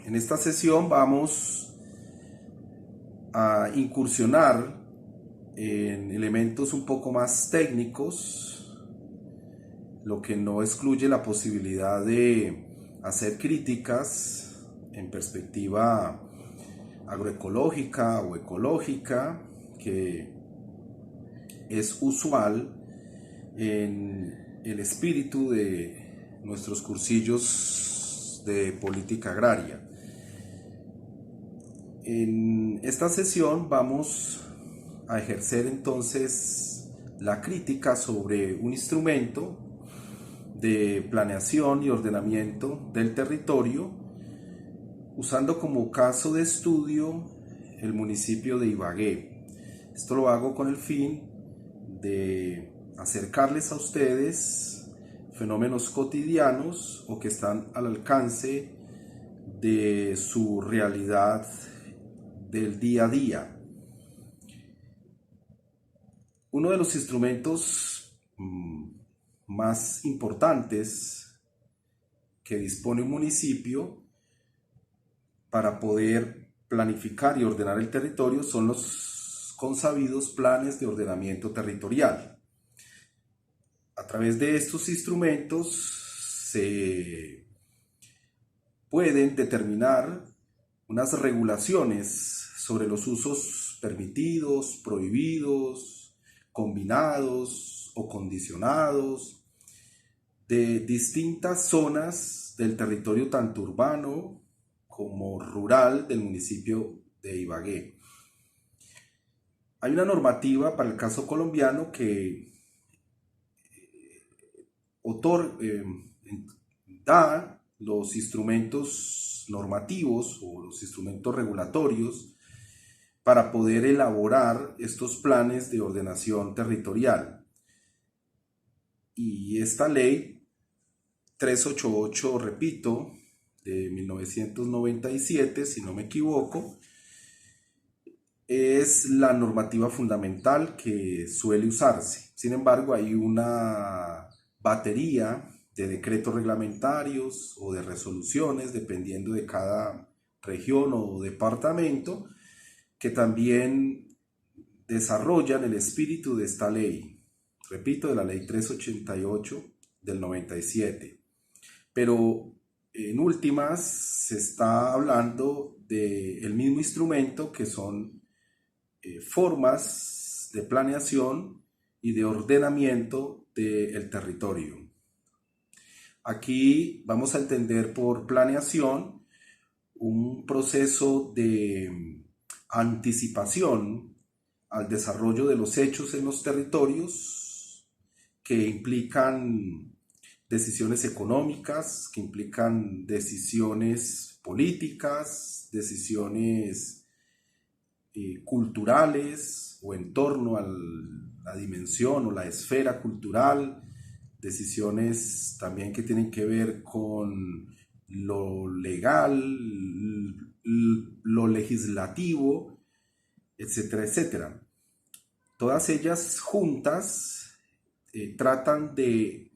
En esta sesión vamos a incursionar en elementos un poco más técnicos, lo que no excluye la posibilidad de hacer críticas en perspectiva agroecológica o ecológica, que es usual en el espíritu de nuestros cursillos de política agraria. En esta sesión vamos a ejercer entonces la crítica sobre un instrumento de planeación y ordenamiento del territorio, usando como caso de estudio el municipio de Ibagué. Esto lo hago con el fin de acercarles a ustedes fenómenos cotidianos o que están al alcance de su realidad del día a día. Uno de los instrumentos más importantes que dispone un municipio para poder planificar y ordenar el territorio son los consabidos planes de ordenamiento territorial. A través de estos instrumentos se pueden determinar unas regulaciones sobre los usos permitidos, prohibidos, combinados o condicionados de distintas zonas del territorio tanto urbano como rural del municipio de Ibagué. Hay una normativa para el caso colombiano que da los instrumentos normativos o los instrumentos regulatorios para poder elaborar estos planes de ordenación territorial. Y esta ley 388, repito, de 1997, si no me equivoco, es la normativa fundamental que suele usarse. Sin embargo, hay una batería de decretos reglamentarios o de resoluciones, dependiendo de cada región o departamento, que también desarrollan el espíritu de esta ley. Repito, de la ley 388 del 97. Pero en últimas se está hablando del mismo instrumento, que son formas de planeación y de ordenamiento del territorio. Aquí vamos a entender por planeación un proceso de anticipación al desarrollo de los hechos en los territorios que implican decisiones económicas, que implican decisiones políticas, decisiones culturales o en torno a la dimensión o la esfera cultural, decisiones también que tienen que ver con lo legal, lo legislativo, etcétera, etcétera. Todas ellas juntas tratan de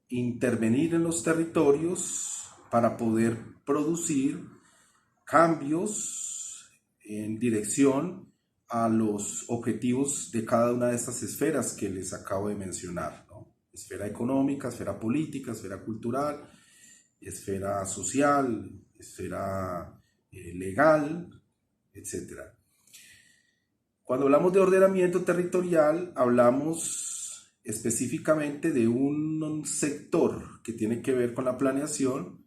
intervenir en los territorios para poder producir cambios en dirección a los objetivos de cada una de estas esferas que les acabo de mencionar, ¿no? Esfera económica, esfera política, esfera cultural, esfera social, esfera legal, etc. Cuando hablamos de ordenamiento territorial, hablamos específicamente de un sector que tiene que ver con la planeación,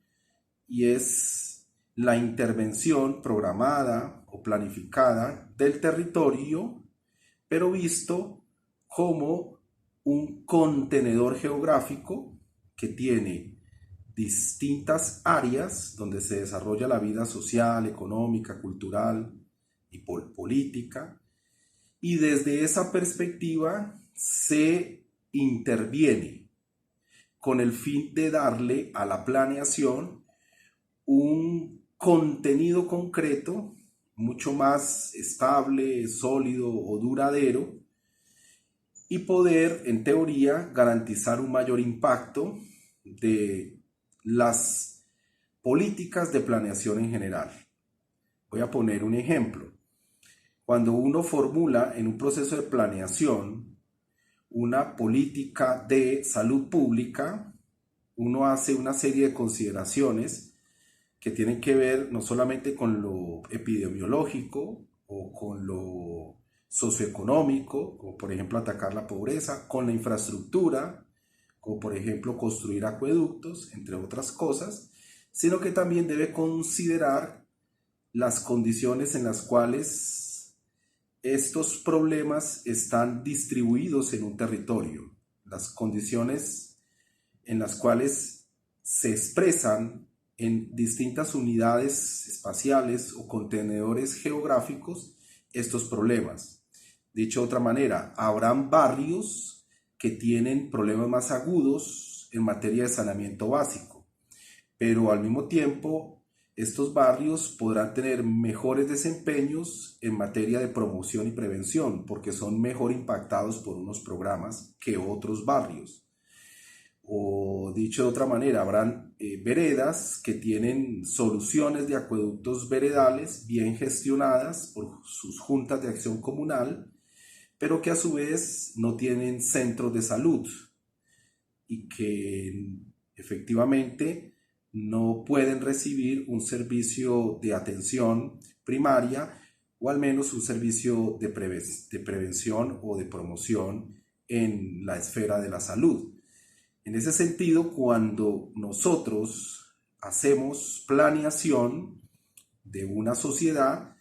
y es la intervención programada o planificada del territorio, pero visto como un contenedor geográfico que tiene distintas áreas donde se desarrolla la vida social, económica, cultural y política, y desde esa perspectiva se interviene con el fin de darle a la planeación un contenido concreto, mucho más estable, sólido o duradero, y poder, en teoría, garantizar un mayor impacto de las políticas de planeación en general. Voy a poner un ejemplo. Cuando uno formula en un proceso de planeación una política de salud pública, uno hace una serie de consideraciones que tienen que ver no solamente con lo epidemiológico o con lo socioeconómico, como por ejemplo atacar la pobreza, con la infraestructura, como por ejemplo construir acueductos, entre otras cosas, sino que también debe considerar las condiciones en las cuales estos problemas están distribuidos en un territorio, las condiciones en las cuales se expresan en distintas unidades espaciales o contenedores geográficos estos problemas. Dicho de otra manera, habrán barrios que tienen problemas más agudos en materia de saneamiento básico, pero al mismo tiempo estos barrios podrán tener mejores desempeños en materia de promoción y prevención porque son mejor impactados por unos programas que otros barrios. O dicho de otra manera, habrán veredas que tienen soluciones de acueductos veredales bien gestionadas por sus juntas de acción comunal, pero que a su vez no tienen centros de salud y que efectivamente no pueden recibir un servicio de atención primaria o al menos un servicio de prevención o de promoción en la esfera de la salud. En ese sentido, cuando nosotros hacemos planeación de una sociedad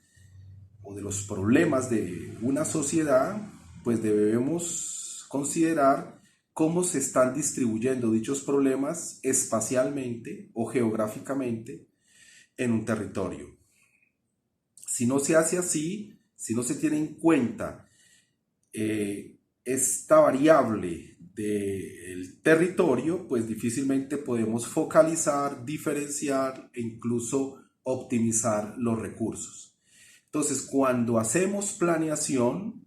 o de los problemas de una sociedad, pues debemos considerar cómo se están distribuyendo dichos problemas espacialmente o geográficamente en un territorio. Si no se hace así, si no se tiene en cuenta esta variable del territorio, pues difícilmente podemos focalizar, diferenciar e incluso optimizar los recursos. Entonces, cuando hacemos planeación,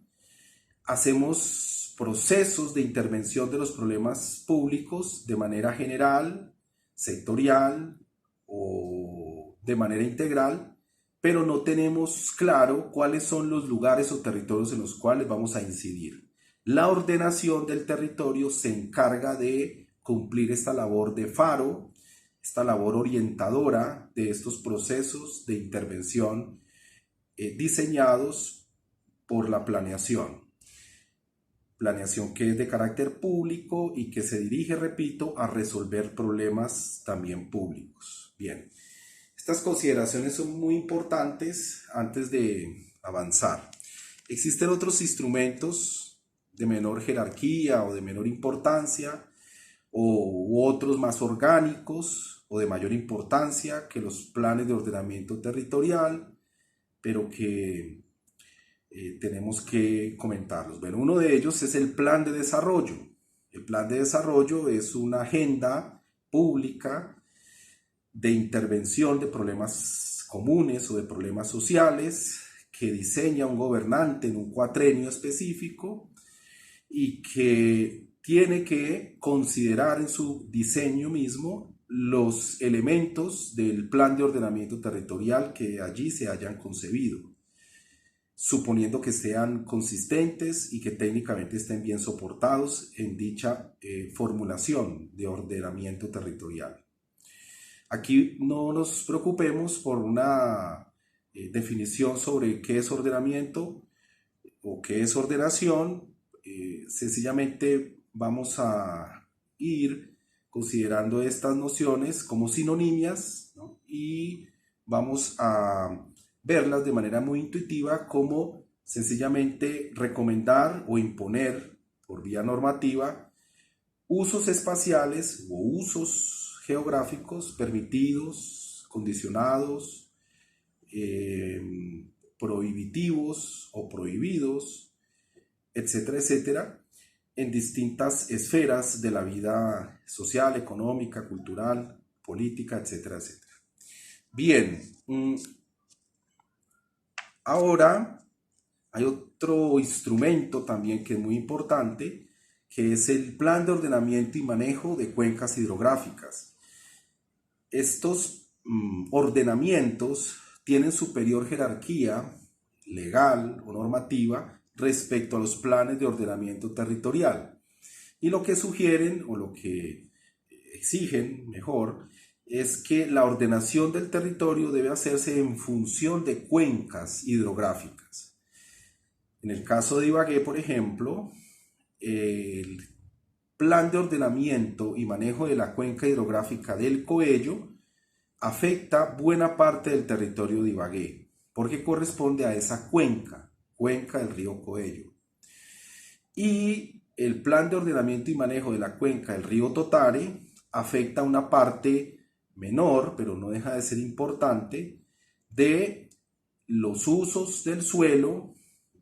hacemos procesos de intervención de los problemas públicos de manera general, sectorial o de manera integral, pero no tenemos claro cuáles son los lugares o territorios en los cuales vamos a incidir. La ordenación del territorio se encarga de cumplir esta labor de faro, esta labor orientadora de estos procesos de intervención diseñados por la planeación. Planeación que es de carácter público y que se dirige, repito, a resolver problemas también públicos. Bien, estas consideraciones son muy importantes antes de avanzar. Existen otros instrumentos de menor jerarquía o de menor importancia u otros más orgánicos o de mayor importancia que los planes de ordenamiento territorial, pero que tenemos que comentarlos. Bueno, uno de ellos es el plan de desarrollo. El plan de desarrollo es una agenda pública de intervención de problemas comunes o de problemas sociales que diseña un gobernante en un cuatrenio específico y que tiene que considerar en su diseño mismo los elementos del plan de ordenamiento territorial que allí se hayan concebido, suponiendo que sean consistentes y que técnicamente estén bien soportados en dicha formulación de ordenamiento territorial. Aquí no nos preocupemos por una definición sobre qué es ordenamiento o qué es ordenación. Sencillamente vamos a ir considerando estas nociones como sinonimias, ¿no? Y vamos a verlas de manera muy intuitiva como sencillamente recomendar o imponer por vía normativa usos espaciales o usos geográficos permitidos, condicionados, prohibitivos o prohibidos, etcétera, etcétera, en distintas esferas de la vida social, económica, cultural, política, etcétera, etcétera. Bien, ahora hay otro instrumento también que es muy importante, que es el plan de ordenamiento y manejo de cuencas hidrográficas. Estos ordenamientos tienen superior jerarquía legal o normativa respecto a los planes de ordenamiento territorial. Y lo que sugieren o lo que exigen, mejor, es que la ordenación del territorio debe hacerse en función de cuencas hidrográficas. En el caso de Ibagué, por ejemplo, el plan de ordenamiento y manejo de la cuenca hidrográfica del Coello afecta buena parte del territorio de Ibagué, porque corresponde a esa cuenca del río Coello. Y el plan de ordenamiento y manejo de la cuenca del río Totare afecta una parte menor, pero no deja de ser importante, de los usos del suelo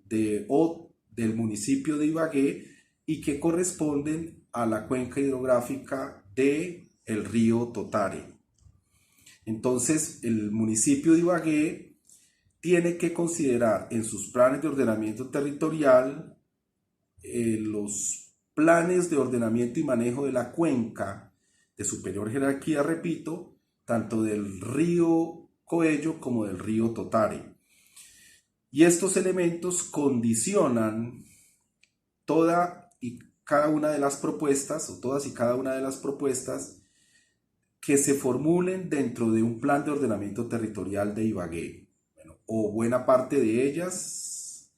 del municipio de Ibagué y que corresponden a la cuenca hidrográfica del río Totare. Entonces, el municipio de Ibagué tiene que considerar en sus planes de ordenamiento territorial los planes de ordenamiento y manejo de la cuenca de superior jerarquía, repito, tanto del río Coello como del río Totare. Y estos elementos condicionan toda y cada una de las propuestas, o todas y cada una de las propuestas que se formulen dentro de un plan de ordenamiento territorial de Ibagué, o buena parte de ellas,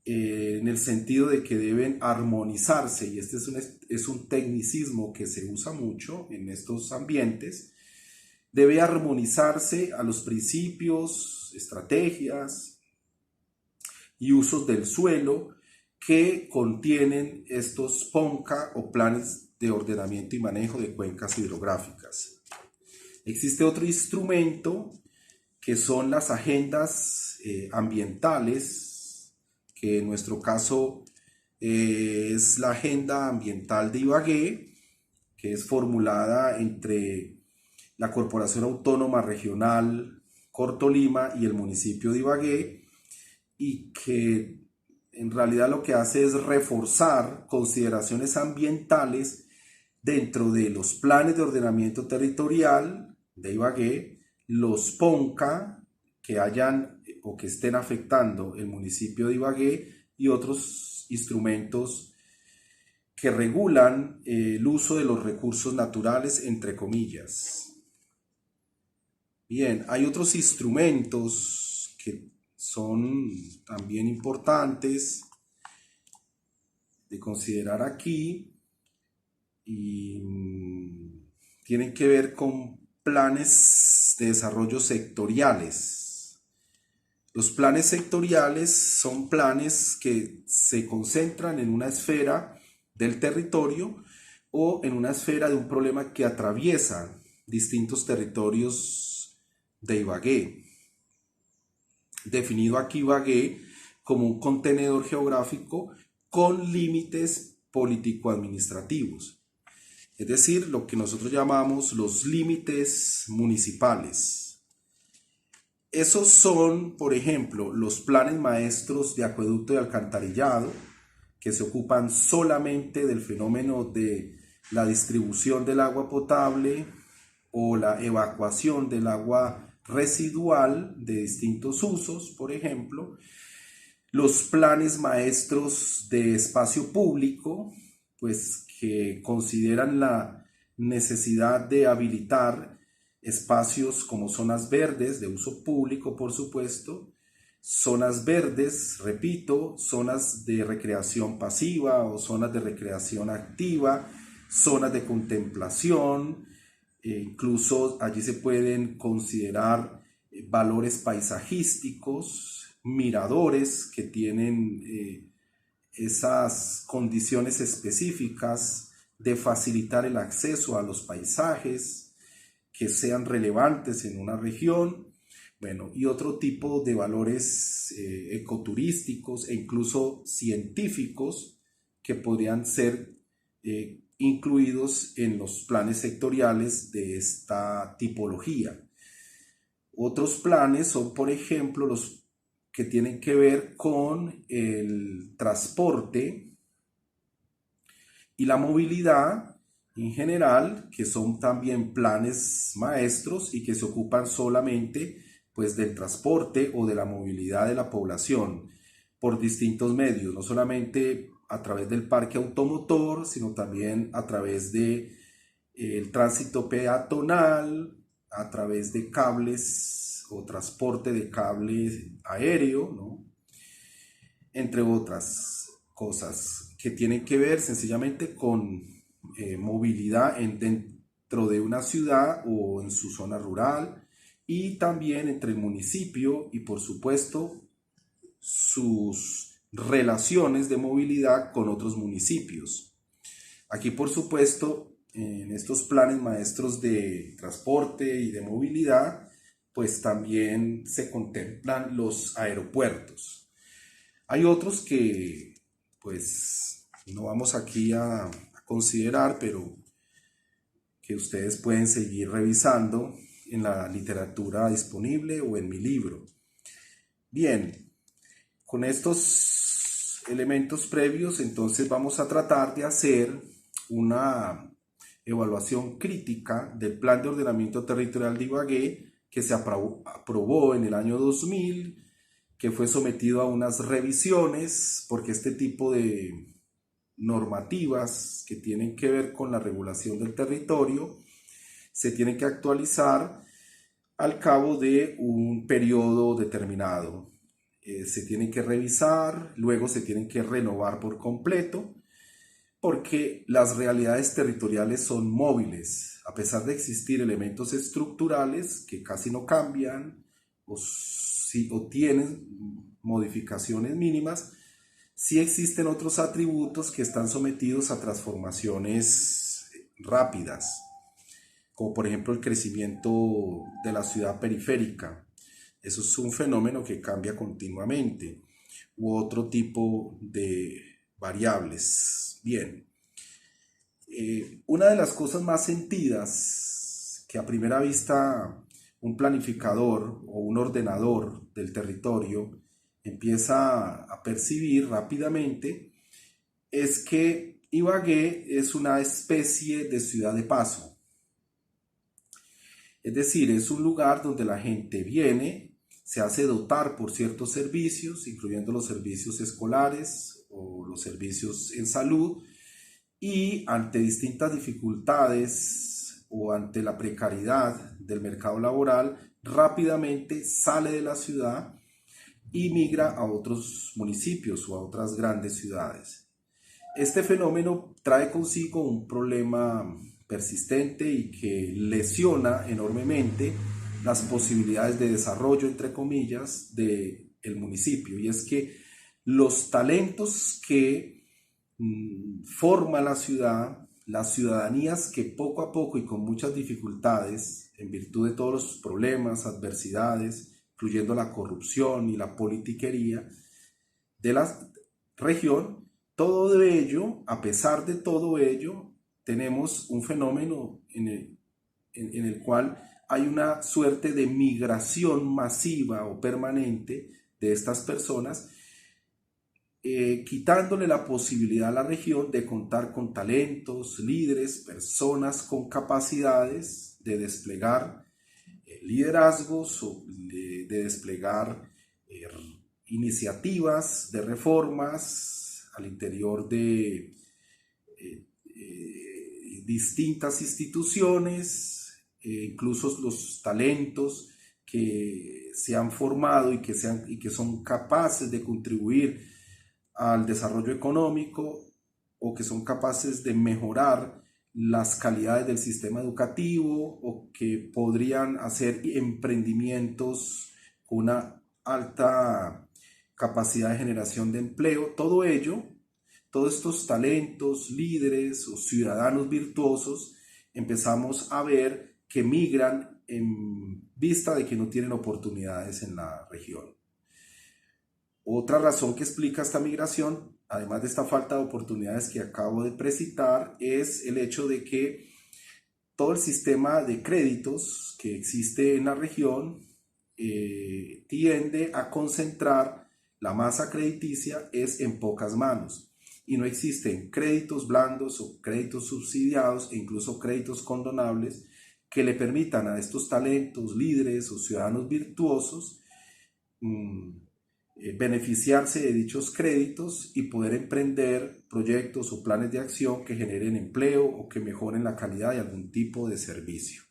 en el sentido de que deben armonizarse, y este es un tecnicismo que se usa mucho en estos ambientes, debe armonizarse a los principios, estrategias y usos del suelo que contienen estos PONCA o planes de ordenamiento y manejo de cuencas hidrográficas. Existe otro instrumento que son las agendas ambientales, que en nuestro caso es la Agenda Ambiental de Ibagué, que es formulada entre la Corporación Autónoma Regional Cortolima y el municipio de Ibagué, y que en realidad lo que hace es reforzar consideraciones ambientales dentro de los planes de ordenamiento territorial de Ibagué, los PONCA que hayan o que estén afectando el municipio de Ibagué y otros instrumentos que regulan el uso de los recursos naturales, entre comillas. Bien, hay otros instrumentos que son también importantes de considerar aquí y tienen que ver con planes de desarrollo sectoriales. Los planes sectoriales son planes que se concentran en una esfera del territorio o en una esfera de un problema que atraviesa distintos territorios de Ibagué. Definido aquí Ibagué como un contenedor geográfico con límites político-administrativos, es decir, lo que nosotros llamamos los límites municipales. Esos son, por ejemplo, los planes maestros de acueducto y alcantarillado, que se ocupan solamente del fenómeno de la distribución del agua potable o la evacuación del agua residual de distintos usos, por ejemplo. Los planes maestros de espacio público, pues que consideran la necesidad de habilitar espacios como zonas verdes de uso público, por supuesto, zonas verdes, repito, zonas de recreación pasiva o zonas de recreación activa, zonas de contemplación, incluso allí se pueden considerar valores paisajísticos, miradores que tienen esas condiciones específicas de facilitar el acceso a los paisajes que sean relevantes en una región, bueno, y otro tipo de valores ecoturísticos e incluso científicos que podrían ser incluidos en los planes sectoriales de esta tipología. Otros planes son, por ejemplo, los que tienen que ver con el transporte y la movilidad, en general, que son también planes maestros y que se ocupan solamente pues del transporte o de la movilidad de la población por distintos medios, no solamente a través del parque automotor, sino también a través de el tránsito peatonal, a través de cables o transporte de cable aéreo, ¿no? Entre otras cosas que tienen que ver sencillamente con movilidad dentro de una ciudad o en su zona rural, y también entre el municipio y por supuesto sus relaciones de movilidad con otros municipios. Aquí por supuesto en estos planes maestros de transporte y de movilidad pues también se contemplan los aeropuertos. Hay otros que pues no vamos aquí a considerar, pero que ustedes pueden seguir revisando en la literatura disponible o en mi libro. Bien, con estos elementos previos, entonces vamos a tratar de hacer una evaluación crítica del Plan de Ordenamiento Territorial de Ibagué que se aprobó en el año 2000, que fue sometido a unas revisiones, porque este tipo de normativas que tienen que ver con la regulación del territorio se tienen que actualizar al cabo de un periodo determinado. Se tienen que revisar, luego se tienen que renovar por completo, porque las realidades territoriales son móviles, a pesar de existir elementos estructurales que casi no cambian o tienen modificaciones mínimas. Sí existen otros atributos que están sometidos a transformaciones rápidas, como por ejemplo el crecimiento de la ciudad periférica. Eso es un fenómeno que cambia continuamente, u otro tipo de variables. Bien, una de las cosas más sentidas que a primera vista un planificador o un ordenador del territorio empieza a percibir rápidamente es que Ibagué es una especie de ciudad de paso. Es decir, es un lugar donde la gente viene, se hace dotar por ciertos servicios, incluyendo los servicios escolares o los servicios en salud, y ante distintas dificultades o ante la precariedad del mercado laboral, rápidamente sale de la ciudad y migra a otros municipios o a otras grandes ciudades. Este fenómeno trae consigo un problema persistente y que lesiona enormemente las posibilidades de desarrollo, entre comillas, del municipio. Y es que los talentos que forma la ciudad, las ciudadanías que poco a poco y con muchas dificultades, en virtud de todos los problemas, adversidades, incluyendo la corrupción y la politiquería de la región, todo ello, a pesar de todo ello, tenemos un fenómeno en el cual hay una suerte de migración masiva o permanente de estas personas, quitándole la posibilidad a la región de contar con talentos, líderes, personas con capacidades de desplegar liderazgos o de desplegar iniciativas de reformas al interior de distintas instituciones, incluso los talentos que se han formado y que son capaces de contribuir al desarrollo económico o que son capaces de mejorar las calidades del sistema educativo o que podrían hacer emprendimientos con una alta capacidad de generación de empleo. Todo ello, todos estos talentos, líderes o ciudadanos virtuosos, empezamos a ver que migran en vista de que no tienen oportunidades en la región. Otra razón que explica esta migración, además de esta falta de oportunidades que acabo de precitar, es el hecho de que todo el sistema de créditos que existe en la región tiende a concentrar la masa crediticia en pocas manos. y no existen créditos blandos o créditos subsidiados e incluso créditos condonables que le permitan a estos talentos, líderes o ciudadanos virtuosos beneficiarse de dichos créditos y poder emprender proyectos o planes de acción que generen empleo o que mejoren la calidad de algún tipo de servicio.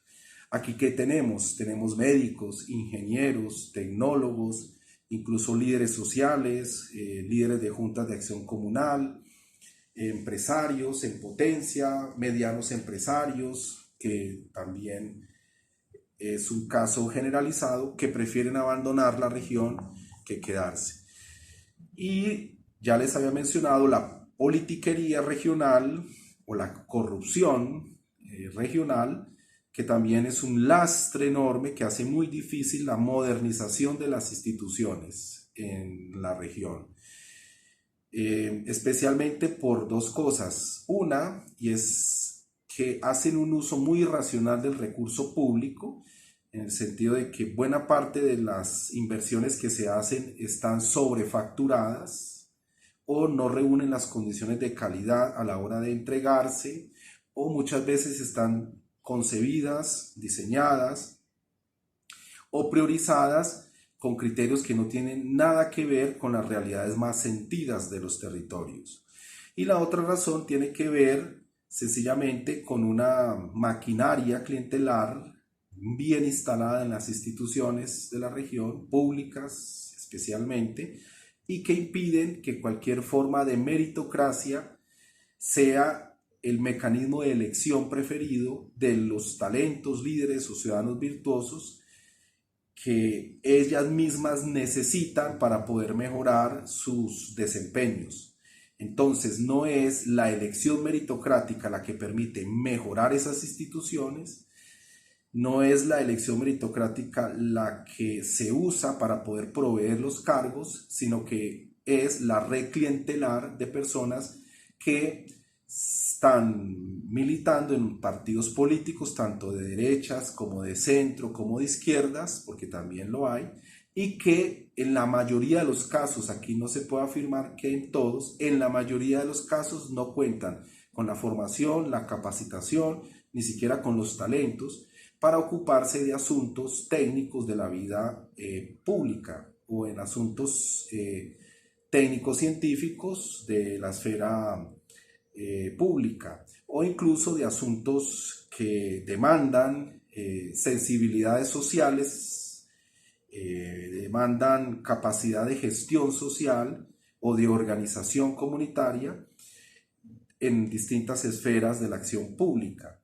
Aquí, ¿qué tenemos? Tenemos médicos, ingenieros, tecnólogos, incluso líderes sociales, líderes de juntas de acción comunal, empresarios en potencia, medianos empresarios, que también es un caso generalizado, que prefieren abandonar la región que quedarse. Y ya les había mencionado la politiquería regional o la corrupción regional, que también es un lastre enorme que hace muy difícil la modernización de las instituciones en la región. Especialmente por dos cosas. Una, y es que hacen un uso muy irracional del recurso público, en el sentido de que buena parte de las inversiones que se hacen están sobrefacturadas o no reúnen las condiciones de calidad a la hora de entregarse, o muchas veces están concebidas, diseñadas o priorizadas con criterios que no tienen nada que ver con las realidades más sentidas de los territorios. Y la otra razón tiene que ver sencillamente con una maquinaria clientelar bien instalada en las instituciones de la región, públicas especialmente, y que impiden que cualquier forma de meritocracia sea el mecanismo de elección preferido de los talentos, líderes o ciudadanos virtuosos que ellas mismas necesitan para poder mejorar sus desempeños. Entonces, no es la elección meritocrática la que permite mejorar esas instituciones, no es la elección meritocrática la que se usa para poder proveer los cargos, sino que es la red clientelar de personas que están militando en partidos políticos, tanto de derechas como de centro, como de izquierdas, porque también lo hay, y que en la mayoría de los casos, aquí no se puede afirmar que en todos, en la mayoría de los casos no cuentan con la formación, la capacitación, ni siquiera con los talentos para ocuparse de asuntos técnicos de la vida pública o en asuntos técnicos científicos de la esfera pública, o incluso de asuntos que demandan sensibilidades sociales, demandan capacidad de gestión social o de organización comunitaria en distintas esferas de la acción pública,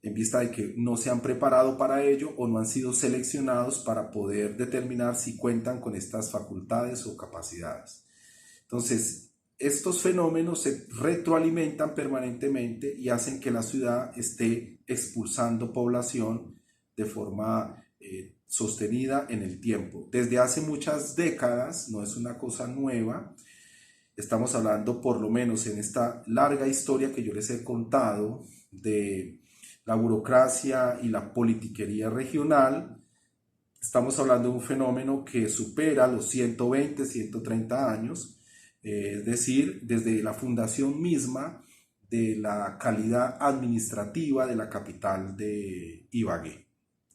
en vista de que no se han preparado para ello o no han sido seleccionados para poder determinar si cuentan con estas facultades o capacidades. Entonces, estos fenómenos se retroalimentan permanentemente y hacen que la ciudad esté expulsando población de forma sostenida en el tiempo. Desde hace muchas décadas, no es una cosa nueva, estamos hablando por lo menos en esta larga historia que yo les he contado de la burocracia y la politiquería regional, estamos hablando de un fenómeno que supera los 120, 130 años, es decir, desde la fundación misma de la calidad administrativa de la capital de Ibagué,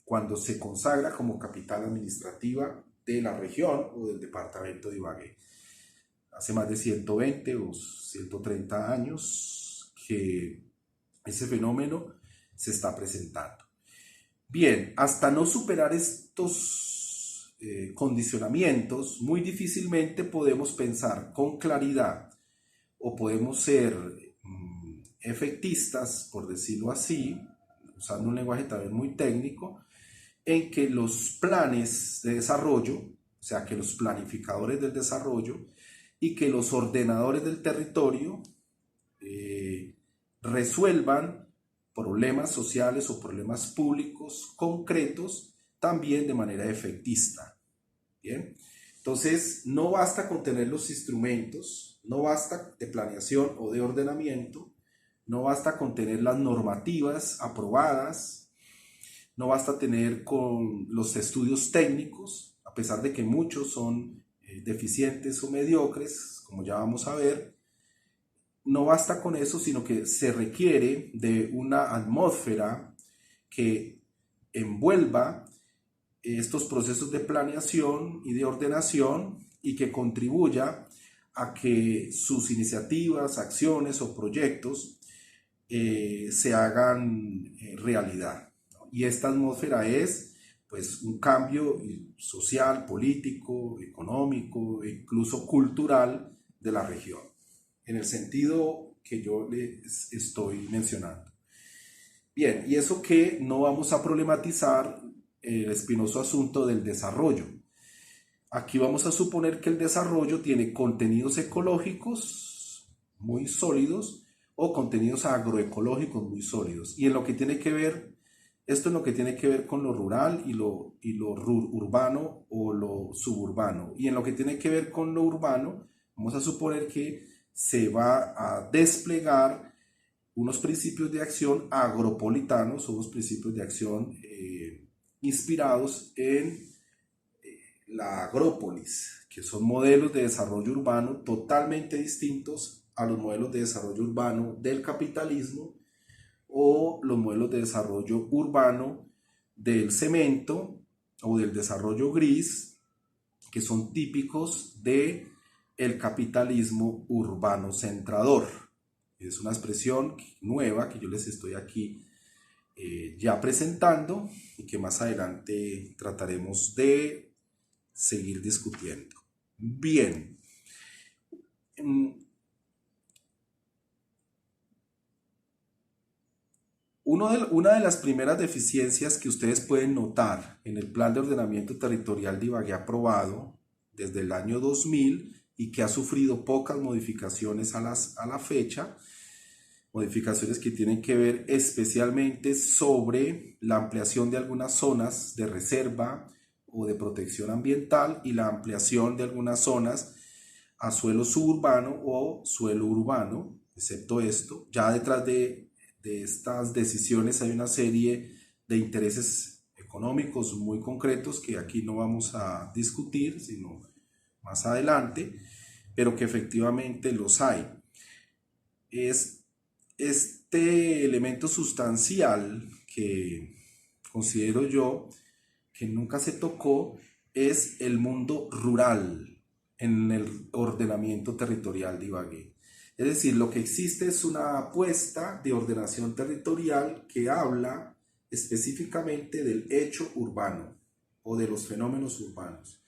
cuando se consagra como capital administrativa de la región o del departamento de Ibagué. Hace más de 120 o 130 años que ese fenómeno se está presentando. Bien, hasta no superar estos condicionamientos, muy difícilmente podemos pensar con claridad o podemos ser efectistas, por decirlo así, usando un lenguaje también muy técnico, en que los planes de desarrollo, o sea, que los planificadores del desarrollo y que los ordenadores del territorio resuelvan problemas sociales o problemas públicos concretos también de manera efectista. Bien, entonces no basta con tener los instrumentos, no basta de planeación o de ordenamiento, no basta con tener las normativas aprobadas, no basta tener con los estudios técnicos, a pesar de que muchos son deficientes o mediocres, como ya vamos a ver. no basta con eso, sino que se requiere de una atmósfera que envuelva estos procesos de planeación y de ordenación y que contribuya a que sus iniciativas, acciones o proyectos se hagan realidad. Y esta atmósfera es pues un cambio social, político, económico e incluso cultural de la región, en el sentido que yo les estoy mencionando. Bien, y eso que no vamos a problematizar el espinoso asunto del desarrollo. Aquí vamos a suponer que el desarrollo tiene contenidos ecológicos muy sólidos o contenidos agroecológicos muy sólidos. Y en lo que tiene que ver, esto en lo que tiene que ver con lo rural y lo urbano o lo suburbano. Y en lo que tiene que ver con lo urbano, vamos a suponer que se va a desplegar unos principios de acción agropolitanos o unos principios de acción inspirados en la agrópolis, que son modelos de desarrollo urbano totalmente distintos a los modelos de desarrollo urbano del capitalismo o los modelos de desarrollo urbano del cemento o del desarrollo gris, que son típicos de el capitalismo urbano centrador. Es una expresión nueva que yo les estoy aquí ya presentando y que más adelante trataremos de seguir discutiendo. Bien. Una de las primeras deficiencias que ustedes pueden notar en el Plan de Ordenamiento Territorial de Ibagué aprobado desde el año 2000 y que ha sufrido pocas modificaciones a la fecha, modificaciones que tienen que ver especialmente sobre la ampliación de algunas zonas de reserva o de protección ambiental y la ampliación de algunas zonas a suelo suburbano o suelo urbano, excepto esto. Ya detrás de estas decisiones hay una serie de intereses económicos muy concretos que aquí no vamos a discutir, sino más adelante, pero que efectivamente los hay. Este elemento sustancial que considero yo que nunca se tocó es el mundo rural en el ordenamiento territorial de Ibagué. Es decir, lo que existe es una apuesta de ordenación territorial que habla específicamente del hecho urbano o de los fenómenos urbanos,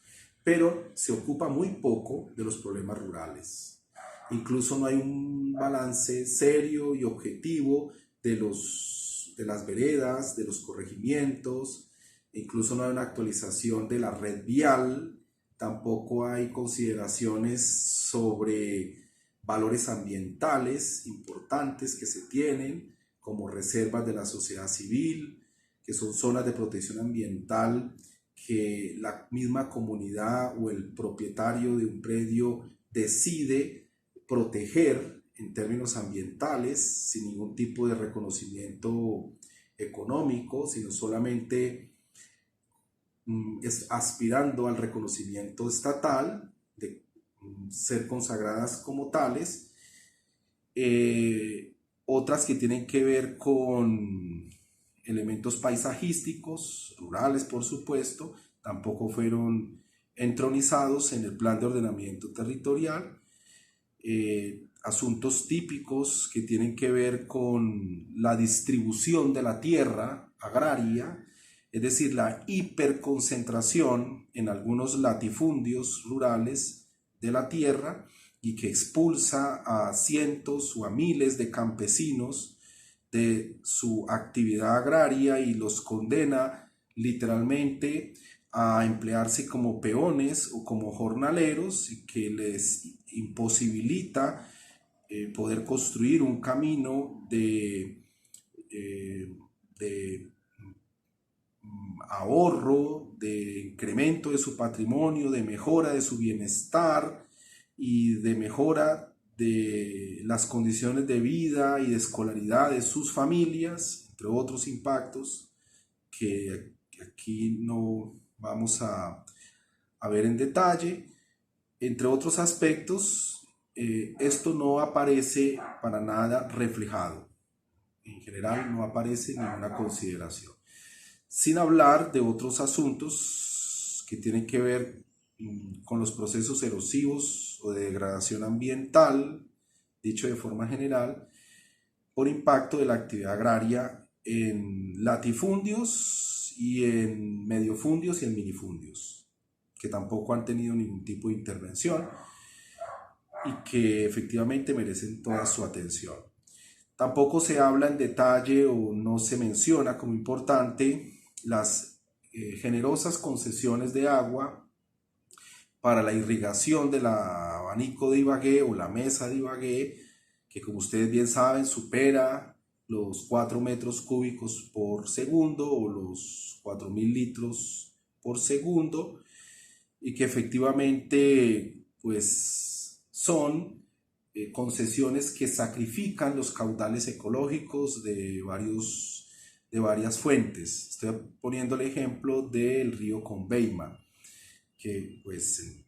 pero se ocupa muy poco de los problemas rurales. Incluso no hay un balance serio y objetivo de las veredas, de los corregimientos, incluso no hay una actualización de la red vial, tampoco hay consideraciones sobre valores ambientales importantes que se tienen, como reservas de la sociedad civil, que son zonas de protección ambiental que la misma comunidad o el propietario de un predio decide proteger en términos ambientales sin ningún tipo de reconocimiento económico, sino solamente aspirando al reconocimiento estatal de ser consagradas como tales. Otras que tienen que ver con elementos paisajísticos, rurales por supuesto, tampoco fueron entronizados en el plan de ordenamiento territorial. Asuntos típicos que tienen que ver con la distribución de la tierra agraria, es decir, la hiperconcentración en algunos latifundios rurales de la tierra y que expulsa a cientos o a miles de campesinos de su actividad agraria y los condena literalmente a emplearse como peones o como jornaleros y que les imposibilita poder construir un camino de ahorro, de incremento de su patrimonio, de mejora de su bienestar y de mejora de las condiciones de vida y de escolaridad de sus familias, entre otros impactos que aquí no vamos a ver en detalle. Entre otros aspectos, esto no aparece para nada reflejado. En general no aparece ninguna consideración. Sin hablar de otros asuntos que tienen que ver con los procesos erosivos o de degradación ambiental, dicho de forma general, por impacto de la actividad agraria en latifundios y en mediofundios y en minifundios, que tampoco han tenido ningún tipo de intervención y que efectivamente merecen toda su atención. Tampoco se habla en detalle o no se menciona como importante las generosas concesiones de agua para la irrigación del abanico de Ibagué o la mesa de Ibagué, que como ustedes bien saben supera los 4 metros cúbicos por segundo o los 4.000 litros por segundo, y que efectivamente pues son concesiones que sacrifican los caudales ecológicos de varias fuentes. Estoy poniendo el ejemplo del río Conveima, que pues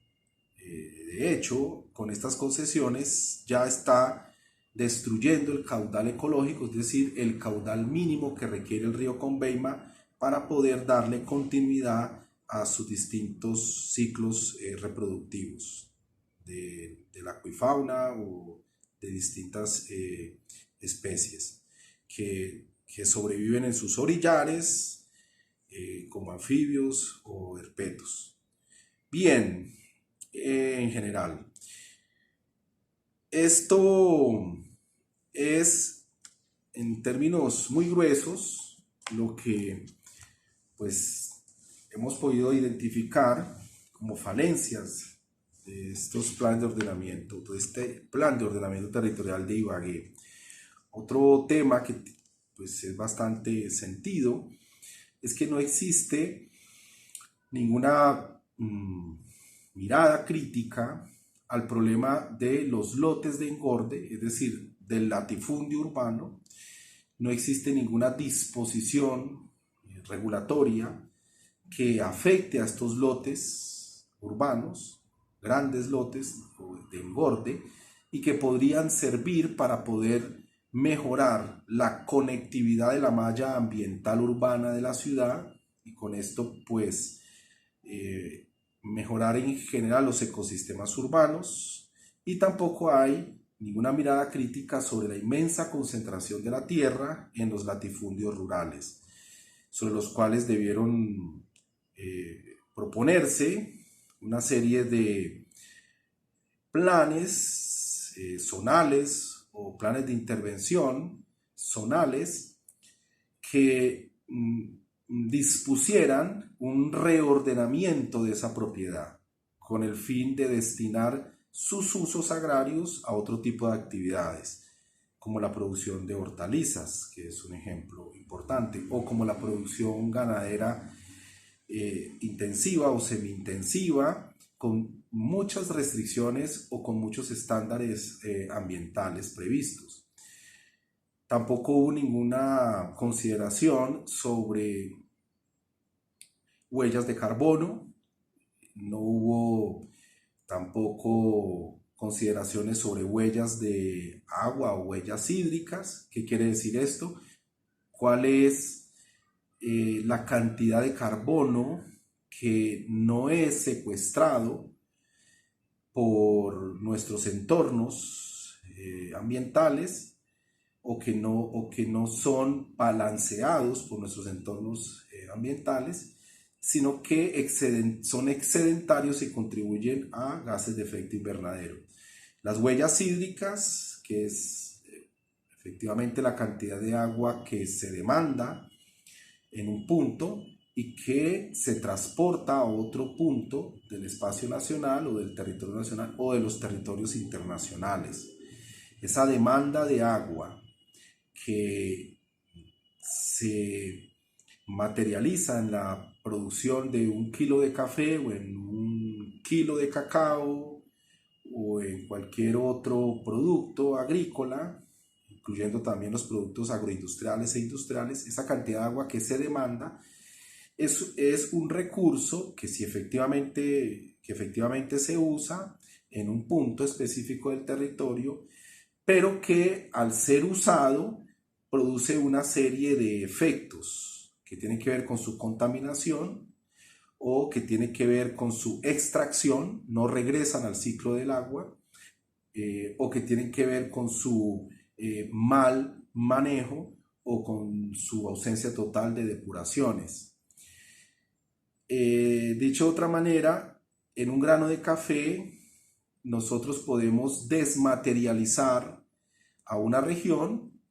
de hecho con estas concesiones ya está destruyendo el caudal ecológico, es decir, el caudal mínimo que requiere el río Conveima para poder darle continuidad a sus distintos ciclos reproductivos de la acuifauna o de distintas especies que sobreviven en sus orillares como anfibios o herpetos. Bien, en general, esto es en términos muy gruesos lo que pues hemos podido identificar como falencias de estos planes de ordenamiento, de este plan de ordenamiento territorial de Ibagué. Otro tema que pues es bastante sentido es que no existe ninguna mirada crítica al problema de los lotes de engorde, es decir, del latifundio urbano. No existe ninguna disposición regulatoria que afecte a estos lotes urbanos, grandes lotes de engorde, y que podrían servir para poder mejorar la conectividad de la malla ambiental urbana de la ciudad y con esto pues mejorar en general los ecosistemas urbanos. Y tampoco hay ninguna mirada crítica sobre la inmensa concentración de la tierra en los latifundios rurales, sobre los cuales debieron proponerse una serie de planes zonales o planes de intervención zonales que dispusieran un reordenamiento de esa propiedad con el fin de destinar sus usos agrarios a otro tipo de actividades, como la producción de hortalizas, que es un ejemplo importante, o como la producción ganadera intensiva o semi-intensiva, con muchas restricciones o con muchos estándares ambientales previstos. Tampoco hubo ninguna consideración sobre huellas de carbono, no hubo tampoco consideraciones sobre huellas de agua o huellas hídricas. ¿Qué quiere decir esto? ¿Cuál es la cantidad de carbono que no es secuestrado por nuestros entornos ambientales o que no son balanceados por nuestros entornos ambientales, sino que son excedentarios y contribuyen a gases de efecto invernadero? Las huellas hídricas, que es efectivamente la cantidad de agua que se demanda en un punto y que se transporta a otro punto del espacio nacional o del territorio nacional o de los territorios internacionales. Esa demanda de agua que se materializa en la producción de 1 kilo de café o en 1 kilo de cacao o en cualquier otro producto agrícola, incluyendo también los productos agroindustriales e industriales, esa cantidad de agua que se demanda es un recurso que efectivamente se usa, en un punto específico del territorio, pero que al ser usado produce una serie de efectos que tienen que ver con su contaminación o que tienen que ver con su extracción, no regresan al ciclo del agua, o que tienen que ver con su mal manejo o con su ausencia total de depuraciones. Dicho de otra manera, en un grano de café nosotros podemos desmaterializar a una región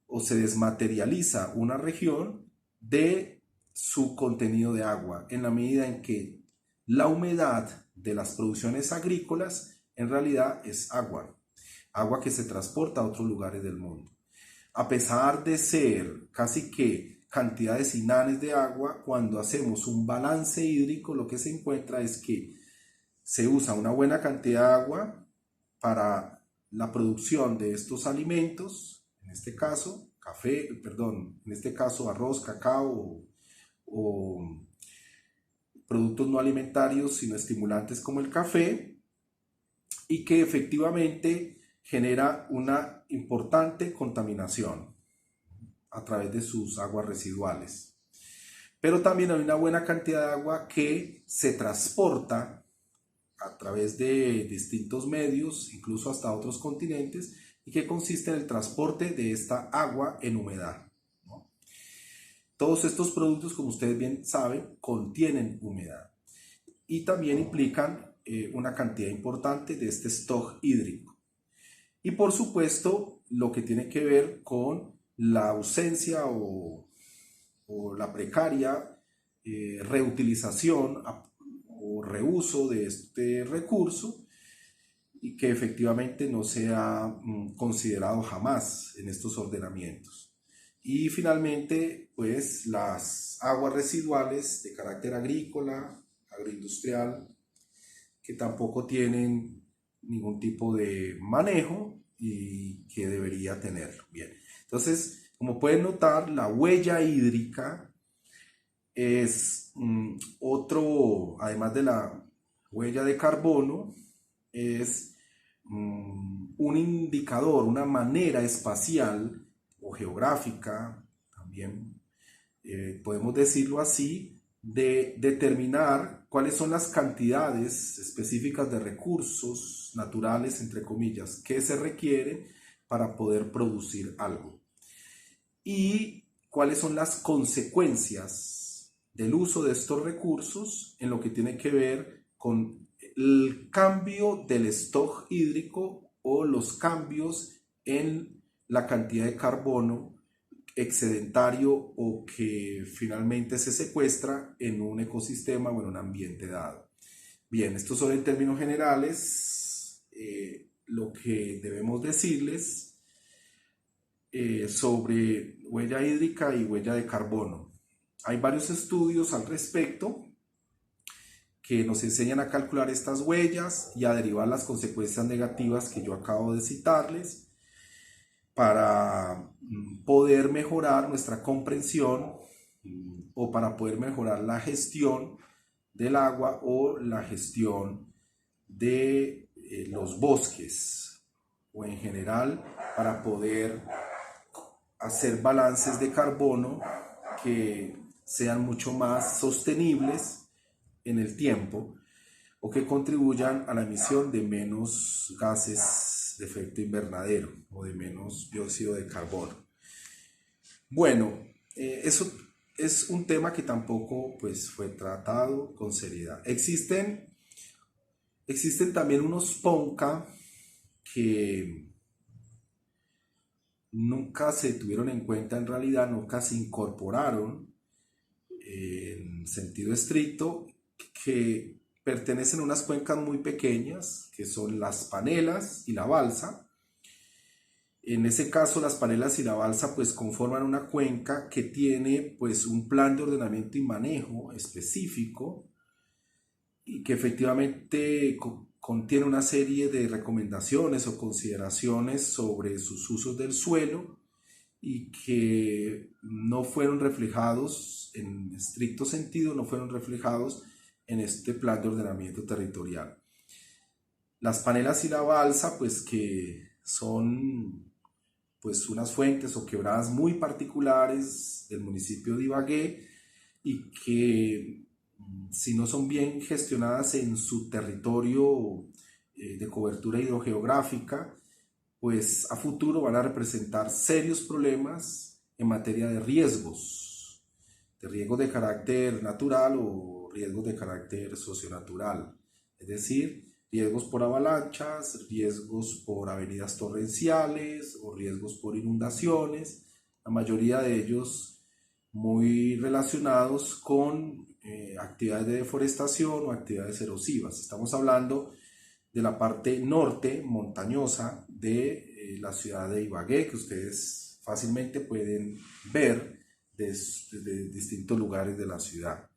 o se desmaterializa una región de su contenido de agua en la medida en que la humedad de las producciones agrícolas en realidad es agua, agua que se transporta a otros lugares del mundo. A pesar de ser casi que cantidades innanes de agua, cuando hacemos un balance hídrico lo que se encuentra es que se usa una buena cantidad de agua para la producción de estos alimentos, en este caso café, perdón, en este caso arroz, cacao o productos no alimentarios sino estimulantes como el café, y que efectivamente genera una importante contaminación a través de sus aguas residuales. Pero también hay una buena cantidad de agua que se transporta a través de distintos medios, incluso hasta otros continentes, y que consiste en el transporte de esta agua en humedad, ¿no? Todos estos productos, como ustedes bien saben, contienen humedad y también implican una cantidad importante de este stock hídrico. Y por supuesto, lo que tiene que ver con la ausencia o la precaria reutilización o reuso de este recurso, y que efectivamente no se ha considerado jamás en estos ordenamientos. Y finalmente, pues las aguas residuales de carácter agrícola, agroindustrial, que tampoco tienen ningún tipo de manejo y que debería tenerlo. Bien, entonces, como pueden notar, la huella hídrica es otro, además de la huella de carbono, es un indicador, una manera espacial o geográfica, también podemos decirlo así, de determinar cuáles son las cantidades específicas de recursos naturales, entre comillas, que se requieren para poder producir algo. Y cuáles son las consecuencias del uso de estos recursos en lo que tiene que ver con el cambio del stock hídrico o los cambios en la cantidad de carbono excedentario o que finalmente se secuestra en un ecosistema o en un ambiente dado. Bien, estos son en términos generales lo que debemos decirles sobre huella hídrica y huella de carbono. Hay varios estudios al respecto que nos enseñan a calcular estas huellas y a derivar las consecuencias negativas que yo acabo de citarles para poder mejorar nuestra comprensión o para poder mejorar la gestión del agua o la gestión de los bosques, o en general para poder hacer balances de carbono que sean mucho más sostenibles en el tiempo o que contribuyan a la emisión de menos gases de efecto invernadero o de menos dióxido de carbono. Bueno, eso es un tema que tampoco pues, fue tratado con seriedad. Existen también unos PONCA que nunca se tuvieron en cuenta en realidad, nunca se incorporaron en sentido estricto, que pertenecen a unas cuencas muy pequeñas, que son las Panelas y la Balsa. En ese caso, las Panelas y la Balsa pues conforman una cuenca que tiene pues un plan de ordenamiento y manejo específico y que efectivamente contiene una serie de recomendaciones o consideraciones sobre sus usos del suelo y que no fueron reflejados en estricto sentido, no fueron reflejados en este plan de ordenamiento territorial. Las panelas y la balsa, pues que son pues unas fuentes o quebradas muy particulares del municipio de Ibagué y que si no son bien gestionadas en su territorio de cobertura hidrogeográfica, pues a futuro van a representar serios problemas en materia de riesgos de carácter natural o riesgos de carácter socionatural, es decir, riesgos por avalanchas, riesgos por avenidas torrenciales o riesgos por inundaciones, la mayoría de ellos muy relacionados con actividades de deforestación o actividades erosivas. Estamos hablando de la parte norte montañosa de la ciudad de Ibagué, que ustedes fácilmente pueden ver desde distintos lugares de la ciudad.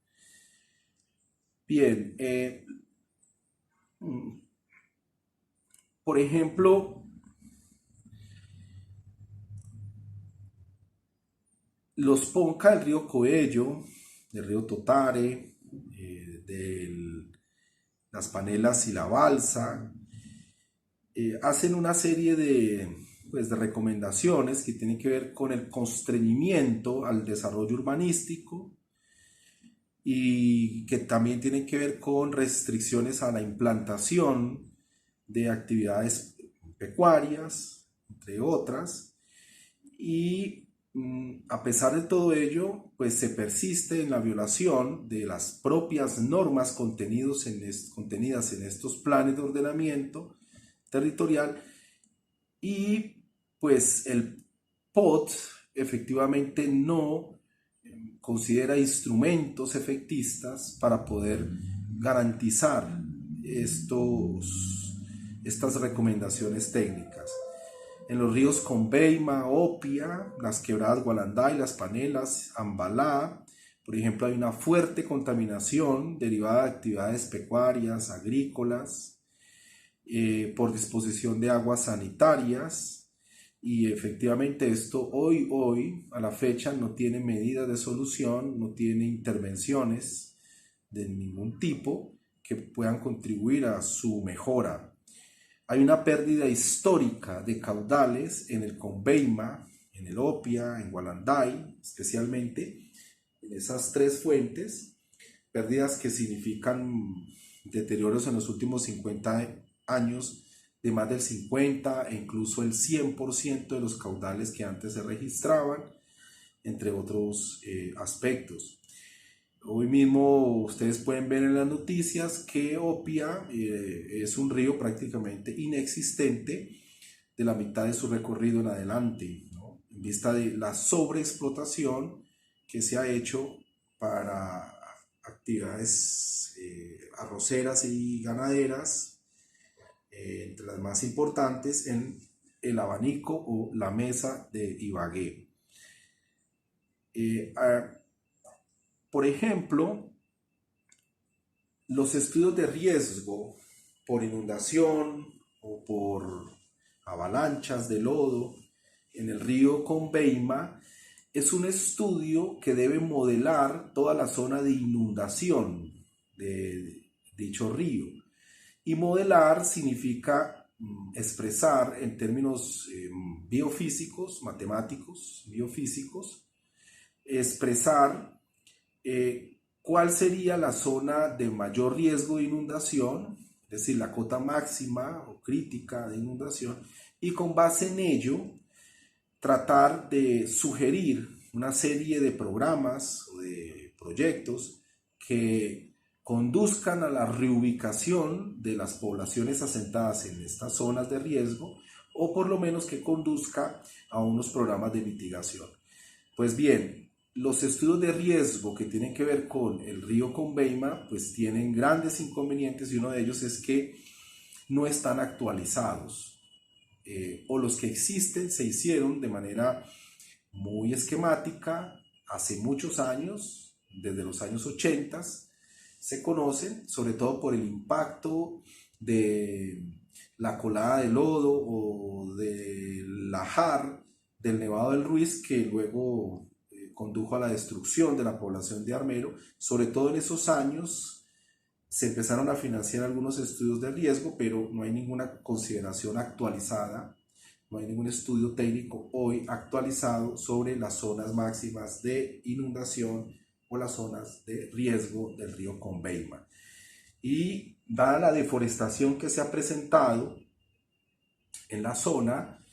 Bien, por ejemplo, los Ponca del río Coello, del río Totare, de las Panelas y la Balsa, hacen una serie pues, de recomendaciones que tienen que ver con el constreñimiento al desarrollo urbanístico y que también tienen que ver con restricciones a la implantación de actividades pecuarias, entre otras, y a pesar de todo ello, pues se persiste en la violación de las propias normas contenidas en estos planes de ordenamiento territorial y pues el POT efectivamente no considera instrumentos efectistas para poder garantizar estas recomendaciones técnicas. En los ríos Conveima, Opia, las quebradas Gualanday, Las Panelas, Ambalá, por ejemplo, hay una fuerte contaminación derivada de actividades pecuarias, agrícolas, por disposición de aguas sanitarias, y efectivamente esto hoy a la fecha no tiene medidas de solución, no tiene intervenciones de ningún tipo que puedan contribuir a su mejora. Hay una pérdida histórica de caudales en el Conveima, en el Opia, en Gualanday, especialmente en esas tres fuentes, pérdidas que significan deterioros en los últimos 50 años de más del 50 e incluso el 100% de los caudales que antes se registraban, entre otros aspectos. Hoy mismo ustedes pueden ver en las noticias que Opia es un río prácticamente inexistente de la mitad de su recorrido en adelante, ¿no? En vista de la sobreexplotación que se ha hecho para actividades arroceras y ganaderas, entre las más importantes en el abanico o la mesa de Ibagué. Por ejemplo, los estudios de riesgo por inundación o por avalanchas de lodo en el río Conveima es un estudio que debe modelar toda la zona de inundación de dicho río. Y modelar significa expresar en términos biofísicos, matemáticos, biofísicos, expresar cuál sería la zona de mayor riesgo de inundación, es decir, la cota máxima o crítica de inundación, y con base en ello tratar de sugerir una serie de programas o de proyectos que conduzcan a la reubicación de las poblaciones asentadas en estas zonas de riesgo, o por lo menos que conduzca a unos programas de mitigación. Pues bien, los estudios de riesgo que tienen que ver con el río Conveima pues tienen grandes inconvenientes, y uno de ellos es que no están actualizados, o los que existen se hicieron de manera muy esquemática hace muchos años, desde los años 80 se conocen, sobre todo por el impacto de la colada de lodo o del lajar del Nevado del Ruiz, que luego condujo a la destrucción de la población de Armero, sobre todo en esos años Se empezaron a financiar algunos estudios de riesgo, pero no hay ninguna consideración actualizada, no hay ningún estudio técnico hoy actualizado sobre las zonas máximas de inundación o las zonas de riesgo del río Conveima. Y dada la deforestación que se ha presentado en la zona,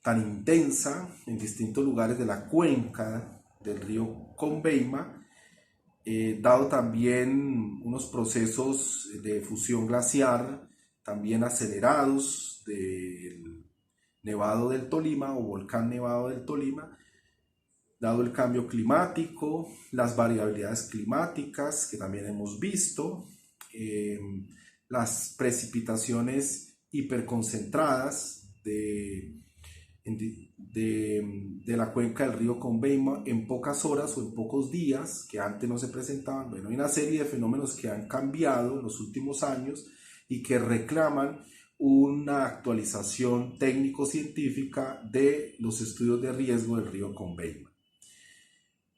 tan intensa en distintos lugares de la cuenca del río Conveima, dado también unos procesos de fusión glaciar también acelerados del Nevado del Tolima o volcán Nevado del Tolima, dado el cambio climático, las variabilidades climáticas que también hemos visto, eh, las precipitaciones hiperconcentradas de la cuenca del río Conveima en pocas horas o en pocos días, que antes no se presentaban. Bueno, hay una serie de fenómenos que han cambiado en los últimos años y que reclaman una actualización técnico-científica de los estudios de riesgo del río Conveima.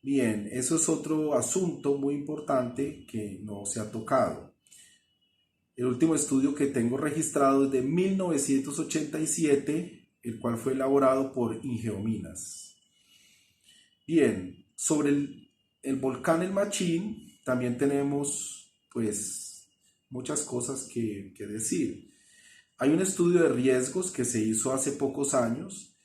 Bien, eso es otro asunto muy importante que no se ha tocado. El último estudio que tengo registrado es de 1987, el cual fue elaborado por Ingeominas. Bien, sobre el volcán El Machín también tenemos pues muchas cosas que decir. Hay un estudio de riesgos que se hizo hace pocos años.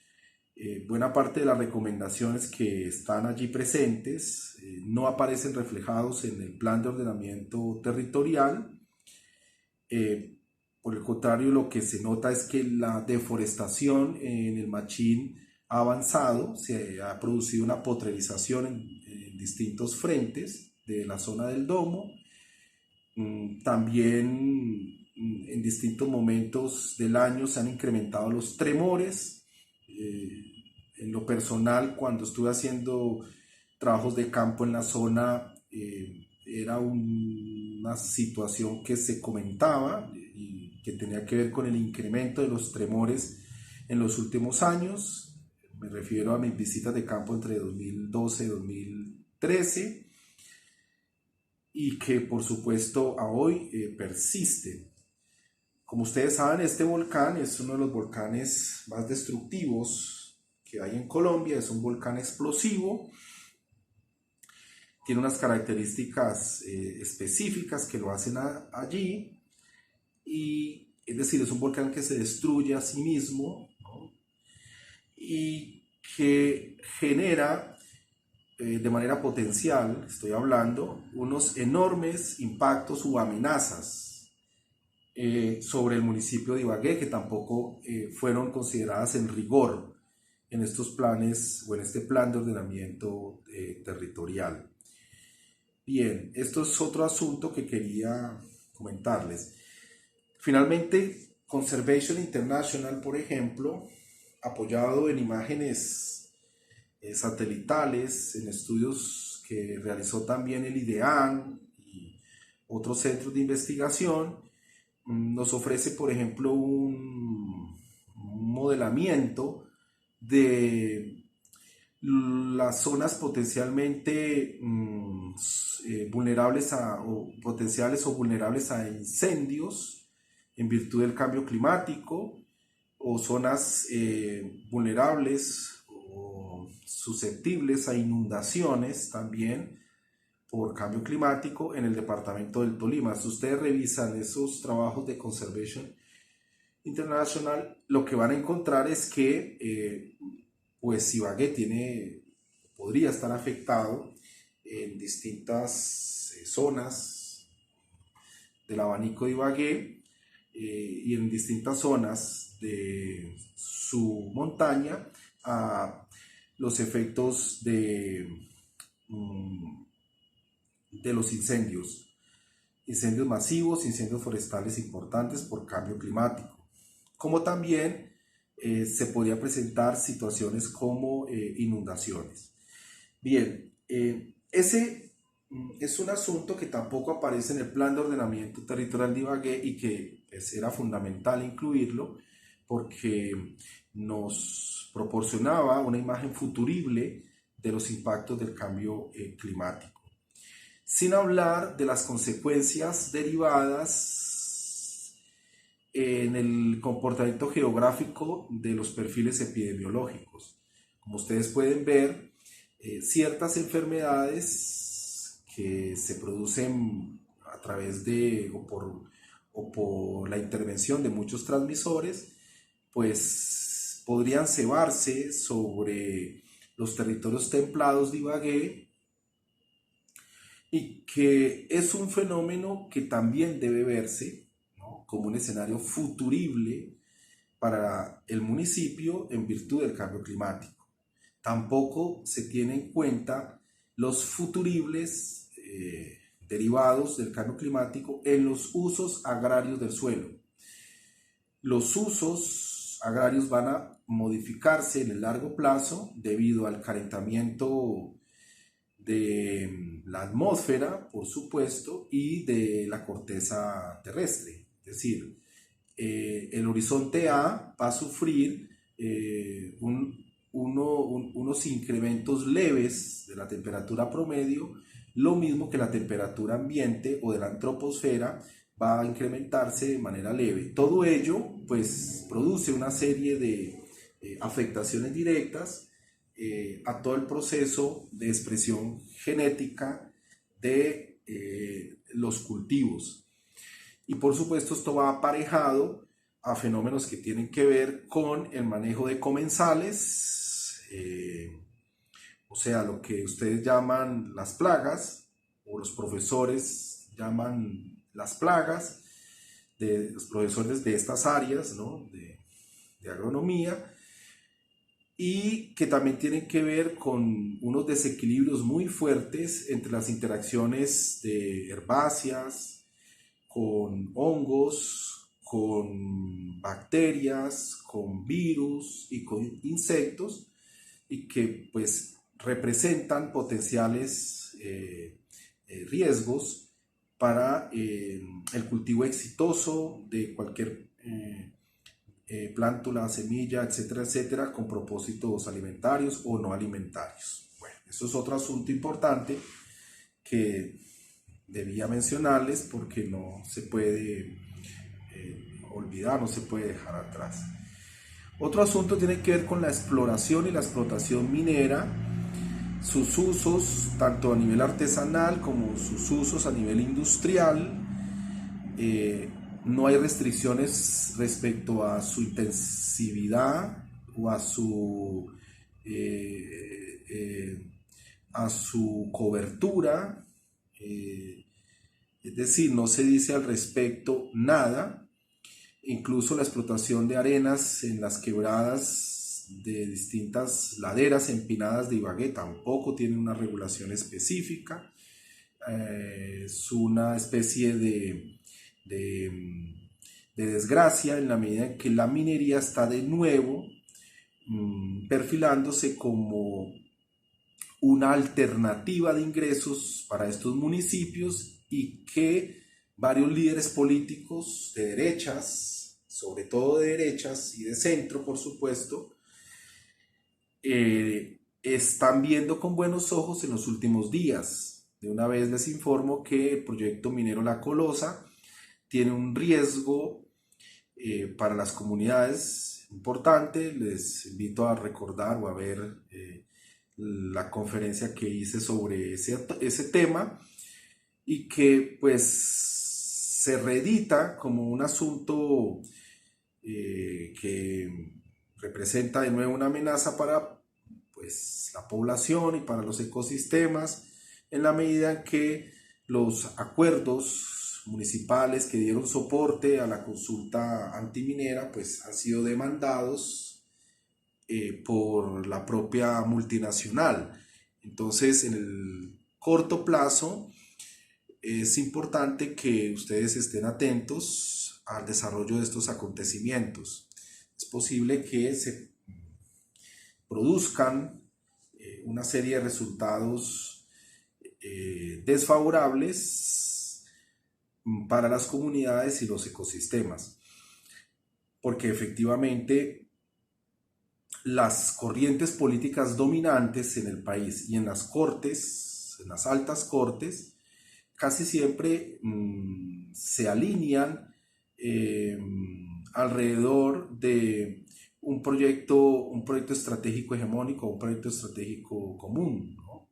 Buena parte de las recomendaciones que están allí presentes no aparecen reflejados en el plan de ordenamiento territorial. Por el contrario, lo que se nota es que la deforestación en el Machín ha avanzado, se ha producido una potrerización en distintos frentes de la zona del domo. También en distintos momentos del año se han incrementado los tremores. En lo personal, cuando estuve haciendo trabajos de campo en la zona, era una situación que se comentaba y que tenía que ver con el incremento de los tremores en los últimos años. Me refiero a mis visitas de campo entre 2012 y 2013 y que por supuesto a hoy persisten. Como ustedes saben, este volcán es uno de los volcanes más destructivos que hay en Colombia, es un volcán explosivo, tiene unas características específicas que lo hacen allí, y es decir, es un volcán que se destruye a sí mismo, ¿no? Y que genera de manera potencial, estoy hablando, unos enormes impactos o amenazas sobre el municipio de Ibagué, que tampoco fueron consideradas en rigor en estos planes o en este plan de ordenamiento territorial. Bien, esto es otro asunto que quería comentarles. Finalmente, Conservation International, por ejemplo, apoyado en imágenes satelitales, en estudios que realizó también el IDEAN y otros centros de investigación, nos ofrece, por ejemplo, un modelamiento de las zonas potencialmente vulnerables o potenciales o vulnerables a incendios en virtud del cambio climático, o zonas vulnerables o susceptibles a inundaciones también por cambio climático en el departamento del Tolima. Si ustedes revisan esos trabajos de Conservation International, lo que van a encontrar es que pues Ibagué podría estar afectado en distintas zonas del abanico de Ibagué y en distintas zonas de su montaña a los efectos de los incendios masivos, incendios forestales importantes por cambio climático, como también se podría presentar situaciones como inundaciones. Bien, ese es un asunto que tampoco aparece en el plan de ordenamiento territorial de Ibagué y que pues, era fundamental incluirlo porque nos proporcionaba una imagen futurible de los impactos del cambio climático. sin hablar de las consecuencias derivadas en el comportamiento geográfico de los perfiles epidemiológicos. Como ustedes pueden ver, ciertas enfermedades que se producen a través de o por la intervención de muchos transmisores, pues podrían cebarse sobre los territorios templados de Ibagué, y que es un fenómeno que también debe verse, ¿no?, como un escenario futurible para el municipio en virtud del cambio climático. Tampoco se tiene en cuenta los futuribles derivados del cambio climático en los usos agrarios del suelo. Los usos agrarios van a modificarse en el largo plazo debido al calentamiento de la atmósfera, por supuesto, y de la corteza terrestre. Es decir, el horizonte A va a sufrir unos incrementos leves de la temperatura promedio, lo mismo que la temperatura ambiente o de la antroposfera va a incrementarse de manera leve. Todo ello pues produce una serie de afectaciones directas a todo el proceso de expresión genética de los cultivos. Y por supuesto esto va aparejado a fenómenos que tienen que ver con el manejo de comensales, o sea, lo que ustedes llaman las plagas, o los profesores llaman las plagas, de los profesores de estas áreas, ¿no?, de agronomía, y que también tienen que ver con unos desequilibrios muy fuertes entre las interacciones de herbáceas, con hongos, con bacterias, con virus y con insectos, y que pues representan potenciales riesgos para el cultivo exitoso de cualquier plántula, semilla, etcétera, etcétera, con propósitos alimentarios o no alimentarios. Bueno, eso es otro asunto importante que debía mencionarles porque no se puede olvidar, no se puede dejar atrás. Otro asunto tiene que ver con la exploración y la explotación minera, sus usos tanto a nivel artesanal como sus usos a nivel industrial. No hay restricciones respecto a su intensividad o a su cobertura, es decir, no se dice al respecto nada. Incluso la explotación de arenas en las quebradas de distintas laderas empinadas de Ibagué tampoco tiene una regulación específica. Es una especie de desgracia en la medida en que la minería está de nuevo perfilándose como una alternativa de ingresos para estos municipios, y que varios líderes políticos de derechas, sobre todo de derechas y de centro, por supuesto, están viendo con buenos ojos en los últimos días. De una vez les informo que el proyecto minero La Colosa tiene un riesgo para las comunidades importante. Les invito a recordar o a ver la conferencia que hice sobre ese tema, y que pues se reedita como un asunto que representa de nuevo una amenaza para pues la población y para los ecosistemas, en la medida en que los acuerdos municipales que dieron soporte a la consulta antiminera pues han sido demandados por la propia multinacional. Entonces, en el corto plazo es importante que ustedes estén atentos al desarrollo de estos acontecimientos. Es posible que se produzcan una serie de resultados desfavorables para las comunidades y los ecosistemas, porque efectivamente las corrientes políticas dominantes en el país y en las cortes, en las altas cortes, casi siempre se alinean eh, alrededor de un proyecto estratégico hegemónico, un proyecto estratégico común, ¿no?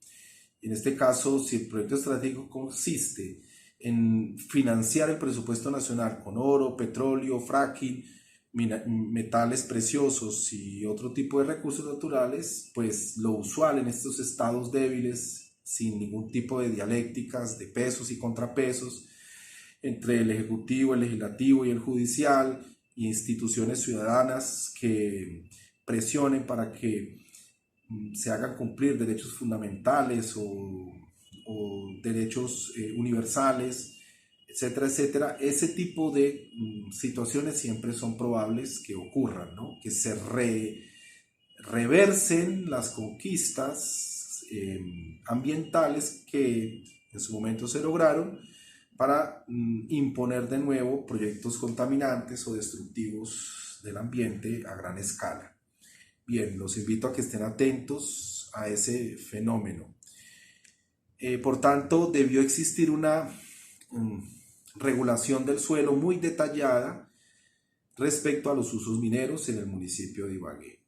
En este caso, si el proyecto estratégico consiste en financiar el presupuesto nacional con oro, petróleo, fracking, metales preciosos y otro tipo de recursos naturales, pues lo usual en estos estados débiles, sin ningún tipo de dialécticas, de pesos y contrapesos, entre el ejecutivo, el legislativo y el judicial, instituciones ciudadanas que presionen para que se hagan cumplir derechos fundamentales o derechos universales, etcétera, etcétera. Ese tipo de situaciones siempre son probables que ocurran, ¿no? Que se reversen las conquistas ambientales que en su momento se lograron para imponer de nuevo proyectos contaminantes o destructivos del ambiente a gran escala. Bien, los invito a que estén atentos a ese fenómeno. Por tanto, debió existir una regulación del suelo muy detallada respecto a los usos mineros en el municipio de Ibagué.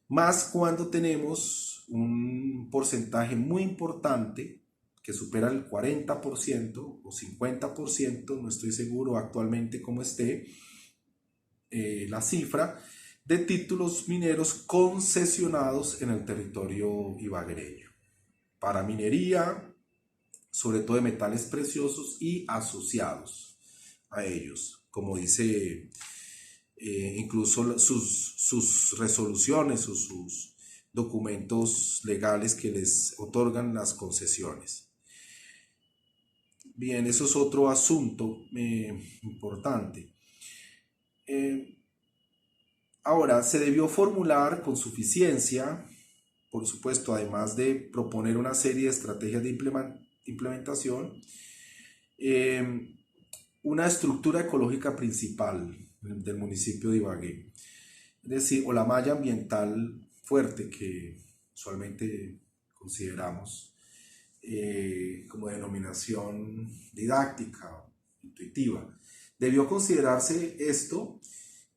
Más cuando tenemos un porcentaje muy importante que supera el 40% o 50%, no estoy seguro actualmente cómo esté la cifra, de títulos mineros concesionados en el territorio ibaguereño para minería, sobre todo de metales preciosos y asociados a ellos, como dice incluso sus resoluciones o sus documentos legales que les otorgan las concesiones. Bien, eso es otro asunto importante. Ahora, se debió formular con suficiencia, por supuesto, además de proponer una serie de estrategias de implementación, una estructura ecológica principal del municipio de Ibagué, es decir, o la malla ambiental fuerte que usualmente consideramos como denominación didáctica, intuitiva. Debió considerarse esto,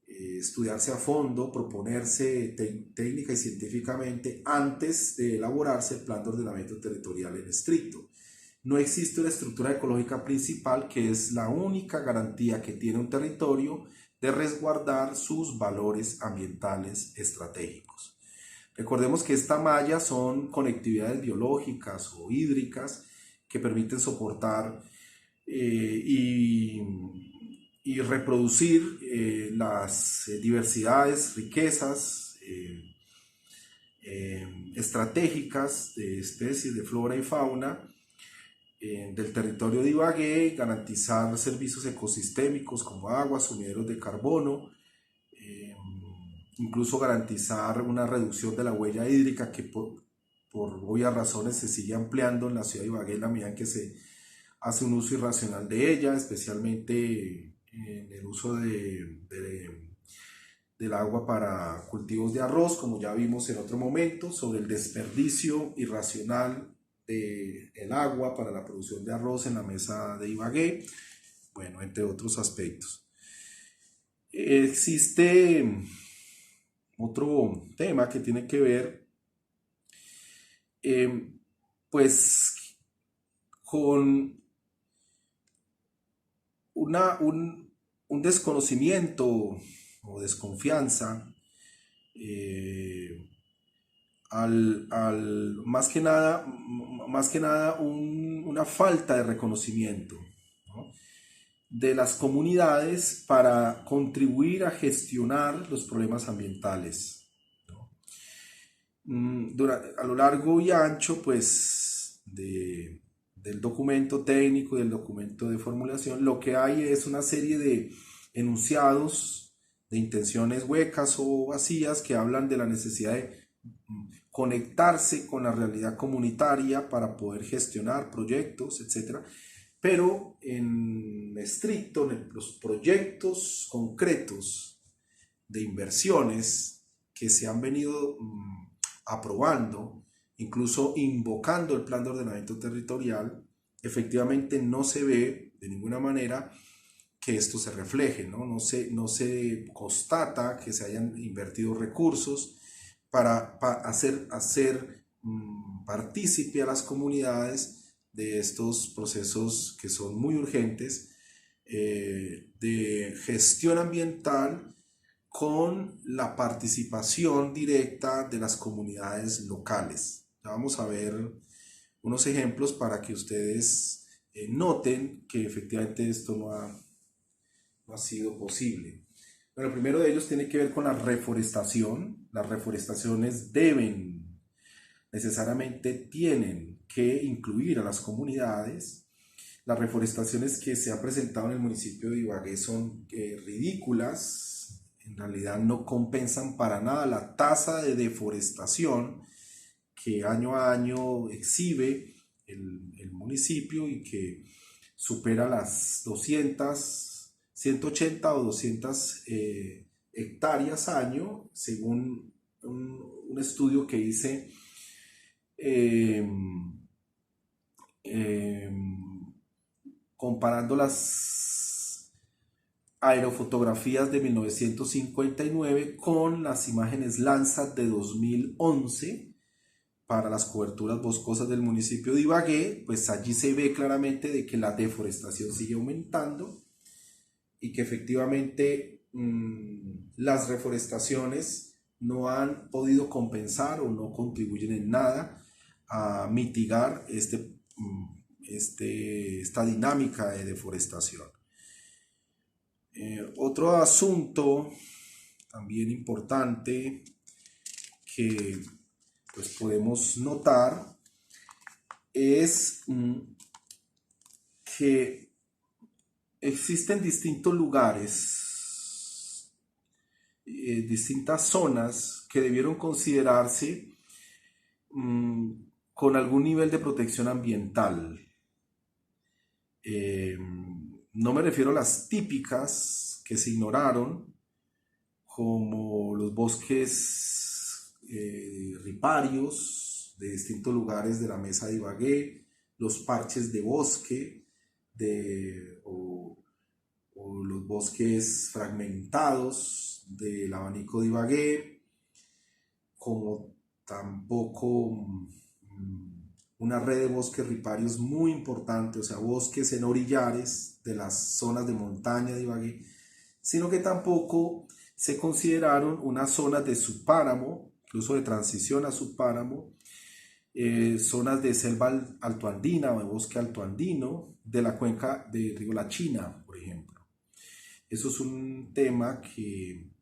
estudiarse a fondo, proponerse técnica y científicamente antes de elaborarse el plan de ordenamiento territorial en estricto. No existe una estructura ecológica principal que es la única garantía que tiene un territorio de resguardar sus valores ambientales estratégicos. Recordemos que esta malla son conectividades biológicas o hídricas que permiten soportar y reproducir las diversidades, riquezas estratégicas de especies de flora y fauna del territorio de Ibagué, garantizar servicios ecosistémicos como agua, sumideros de carbono, incluso garantizar una reducción de la huella hídrica que por obvias razones se sigue ampliando en la ciudad de Ibagué en la medida en que se hace un uso irracional de ella, especialmente en el uso del agua para cultivos de arroz, como ya vimos en otro momento, sobre el desperdicio irracional del agua para la producción de arroz en la mesa de Ibagué, bueno, entre otros aspectos. Existe otro tema que tiene que ver pues con un desconocimiento o desconfianza más que nada una falta de reconocimiento, ¿no?, de las comunidades para contribuir a gestionar los problemas ambientales, ¿no? A lo largo y ancho pues del documento técnico y del documento de formulación, lo que hay es una serie de enunciados de intenciones huecas o vacías que hablan de la necesidad de conectarse con la realidad comunitaria para poder gestionar proyectos, etc. Pero en estricto, en los proyectos concretos de inversiones que se han venido aprobando, incluso invocando el plan de ordenamiento territorial, efectivamente no se ve de ninguna manera que esto se refleje, ¿no? No se constata que se hayan invertido recursos para hacer partícipe a las comunidades de estos procesos que son muy urgentes de gestión ambiental con la participación directa de las comunidades locales. Ya vamos a ver unos ejemplos para que ustedes noten que efectivamente esto no ha sido posible. Bueno, el primero de ellos tiene que ver con la reforestación. Las reforestaciones necesariamente tienen que incluir a las comunidades. Las reforestaciones que se han presentado en el municipio de Ibagué son ridículas, en realidad no compensan para nada la tasa de deforestación que año a año exhibe el municipio y que supera las 180 o 200 hectáreas año, según un estudio que hice comparando las aerofotografías de 1959 con las imágenes Landsat de 2011 para las coberturas boscosas del municipio de Ibagué. Pues allí se ve claramente de que la deforestación sigue aumentando y que efectivamente las reforestaciones no han podido compensar o no contribuyen en nada a mitigar esta dinámica de deforestación. Otro asunto también importante que pues podemos notar es que existen distintos lugares, distintas zonas que debieron considerarse con algún nivel de protección ambiental. No me refiero a las típicas que se ignoraron, como los bosques riparios de distintos lugares de la Mesa de Ibagué, los parches de bosque o los bosques fragmentados del abanico de Ibagué, como tampoco una red de bosques riparios muy importante, o sea, bosques en orillares de las zonas de montaña de Ibagué, sino que tampoco se consideraron unas zonas de subpáramo, incluso de transición a subpáramo, zonas de selva altoandina o de bosque altoandino, de la cuenca de río La China, por ejemplo. Eso es un tema que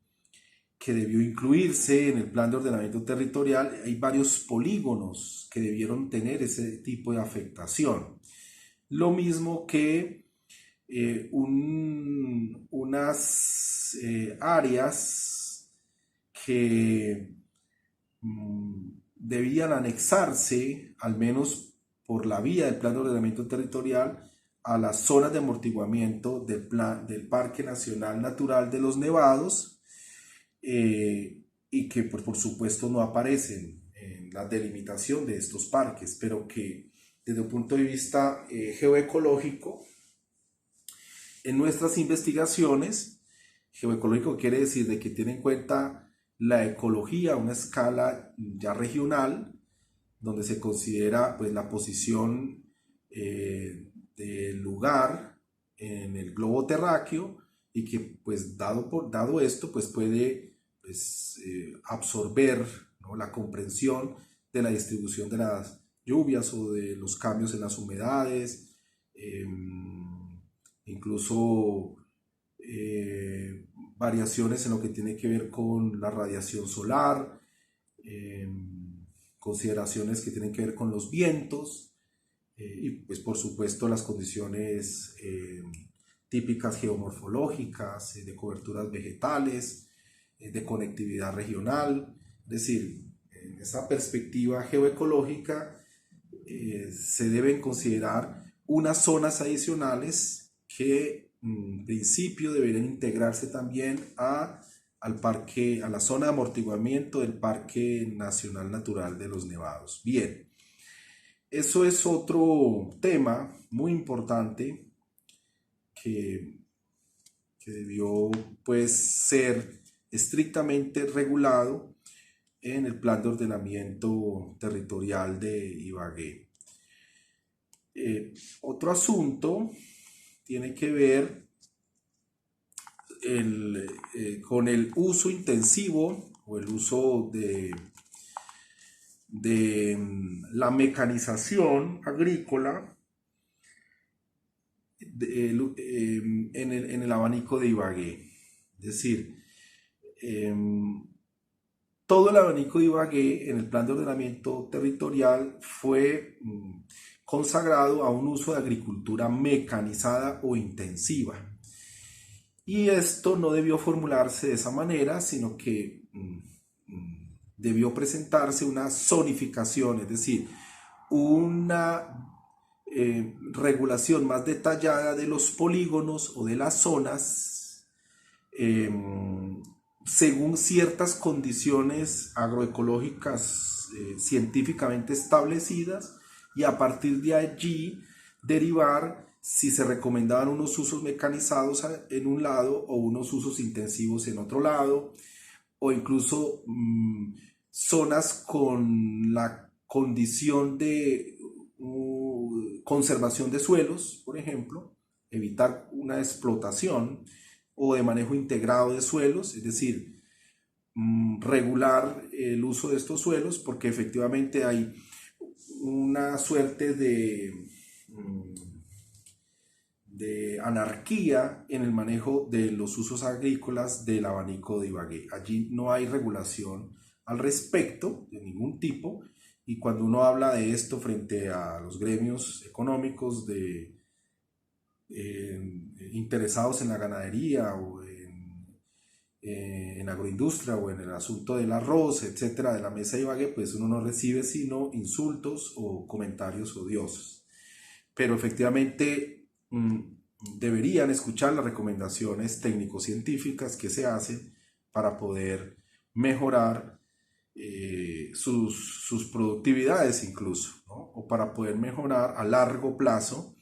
debió incluirse en el plan de ordenamiento territorial. Hay varios polígonos que debieron tener ese tipo de afectación. Lo mismo que unas áreas que debían anexarse, al menos por la vía del plan de ordenamiento territorial, a las zonas de amortiguamiento del Parque Nacional Natural de los Nevados, y que pues, por supuesto no aparecen en la delimitación de estos parques, pero que desde un punto de vista geoecológico, en nuestras investigaciones, geoecológico quiere decir de que tiene en cuenta la ecología a una escala ya regional, donde se considera pues, la posición del lugar en el globo terráqueo y que pues dado esto pues puede pues, absorber, ¿no?, la comprensión de la distribución de las lluvias o de los cambios en las humedades, incluso variaciones en lo que tiene que ver con la radiación solar, consideraciones que tienen que ver con los vientos y pues por supuesto las condiciones típicas geomorfológicas, de coberturas vegetales, de conectividad regional. Es decir, en esa perspectiva geoecológica se deben considerar unas zonas adicionales que en principio deberían integrarse también al parque, a la zona de amortiguamiento del Parque Nacional Natural de los Nevados. Bien, Eso es otro tema muy importante que, que debió pues ser estrictamente regulado en el plan de ordenamiento territorial de Ibagué. Otro asunto tiene que ver con el uso intensivo o el uso de la mecanización agrícola en el abanico de Ibagué. Es decir, todo el abanico de Ibagué en el plan de ordenamiento territorial fue consagrado a un uso de agricultura mecanizada o intensiva. Y esto no debió formularse de esa manera, sino que debió presentarse una zonificación, es decir, una regulación más detallada de los polígonos o de las zonas eh, según ciertas condiciones agroecológicas científicamente establecidas, y a partir de allí derivar si se recomendaban unos usos mecanizados en un lado o unos usos intensivos en otro lado, o incluso zonas con la condición de conservación de suelos, por ejemplo, evitar una explotación, o de manejo integrado de suelos, es decir, regular el uso de estos suelos, porque efectivamente hay una suerte de anarquía en el manejo de los usos agrícolas del abanico de Ibagué. Allí no hay regulación al respecto de ningún tipo, y cuando uno habla de esto frente a los gremios económicos interesados en la ganadería o en agroindustria o en el asunto del arroz, etcétera, de la mesa de Ibagué, pues uno no recibe sino insultos o comentarios odiosos. Pero efectivamente deberían escuchar las recomendaciones técnico-científicas que se hacen para poder mejorar sus productividades incluso, ¿no? O para poder mejorar a largo plazo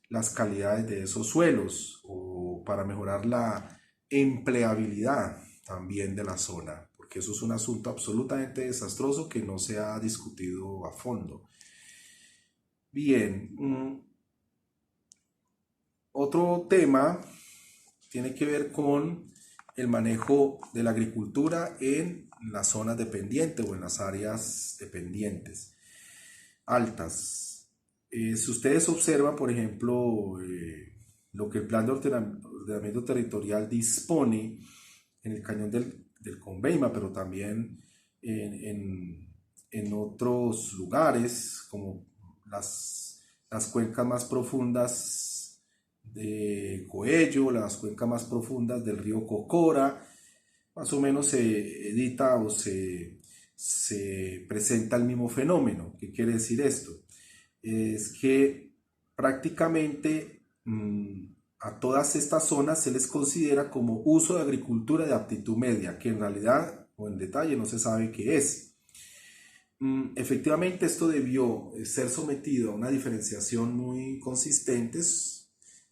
las calidades de esos suelos, o para mejorar la empleabilidad también de la zona, porque eso es un asunto absolutamente desastroso que no se ha discutido a fondo. Bien, otro tema tiene que ver con el manejo de la agricultura en las zonas dependientes o en las áreas dependientes altas. Si ustedes observan, por ejemplo, lo que el plan de ordenamiento territorial dispone en el cañón del Conveima, pero también en otros lugares, como las cuencas más profundas de Coello, las cuencas más profundas del río Cocora, más o menos se edita o se presenta el mismo fenómeno. ¿Qué quiere decir esto? Es que prácticamente a todas estas zonas se les considera como uso de agricultura de aptitud media, que en realidad o en detalle no se sabe qué es. Efectivamente, esto debió ser sometido a una diferenciación muy consistente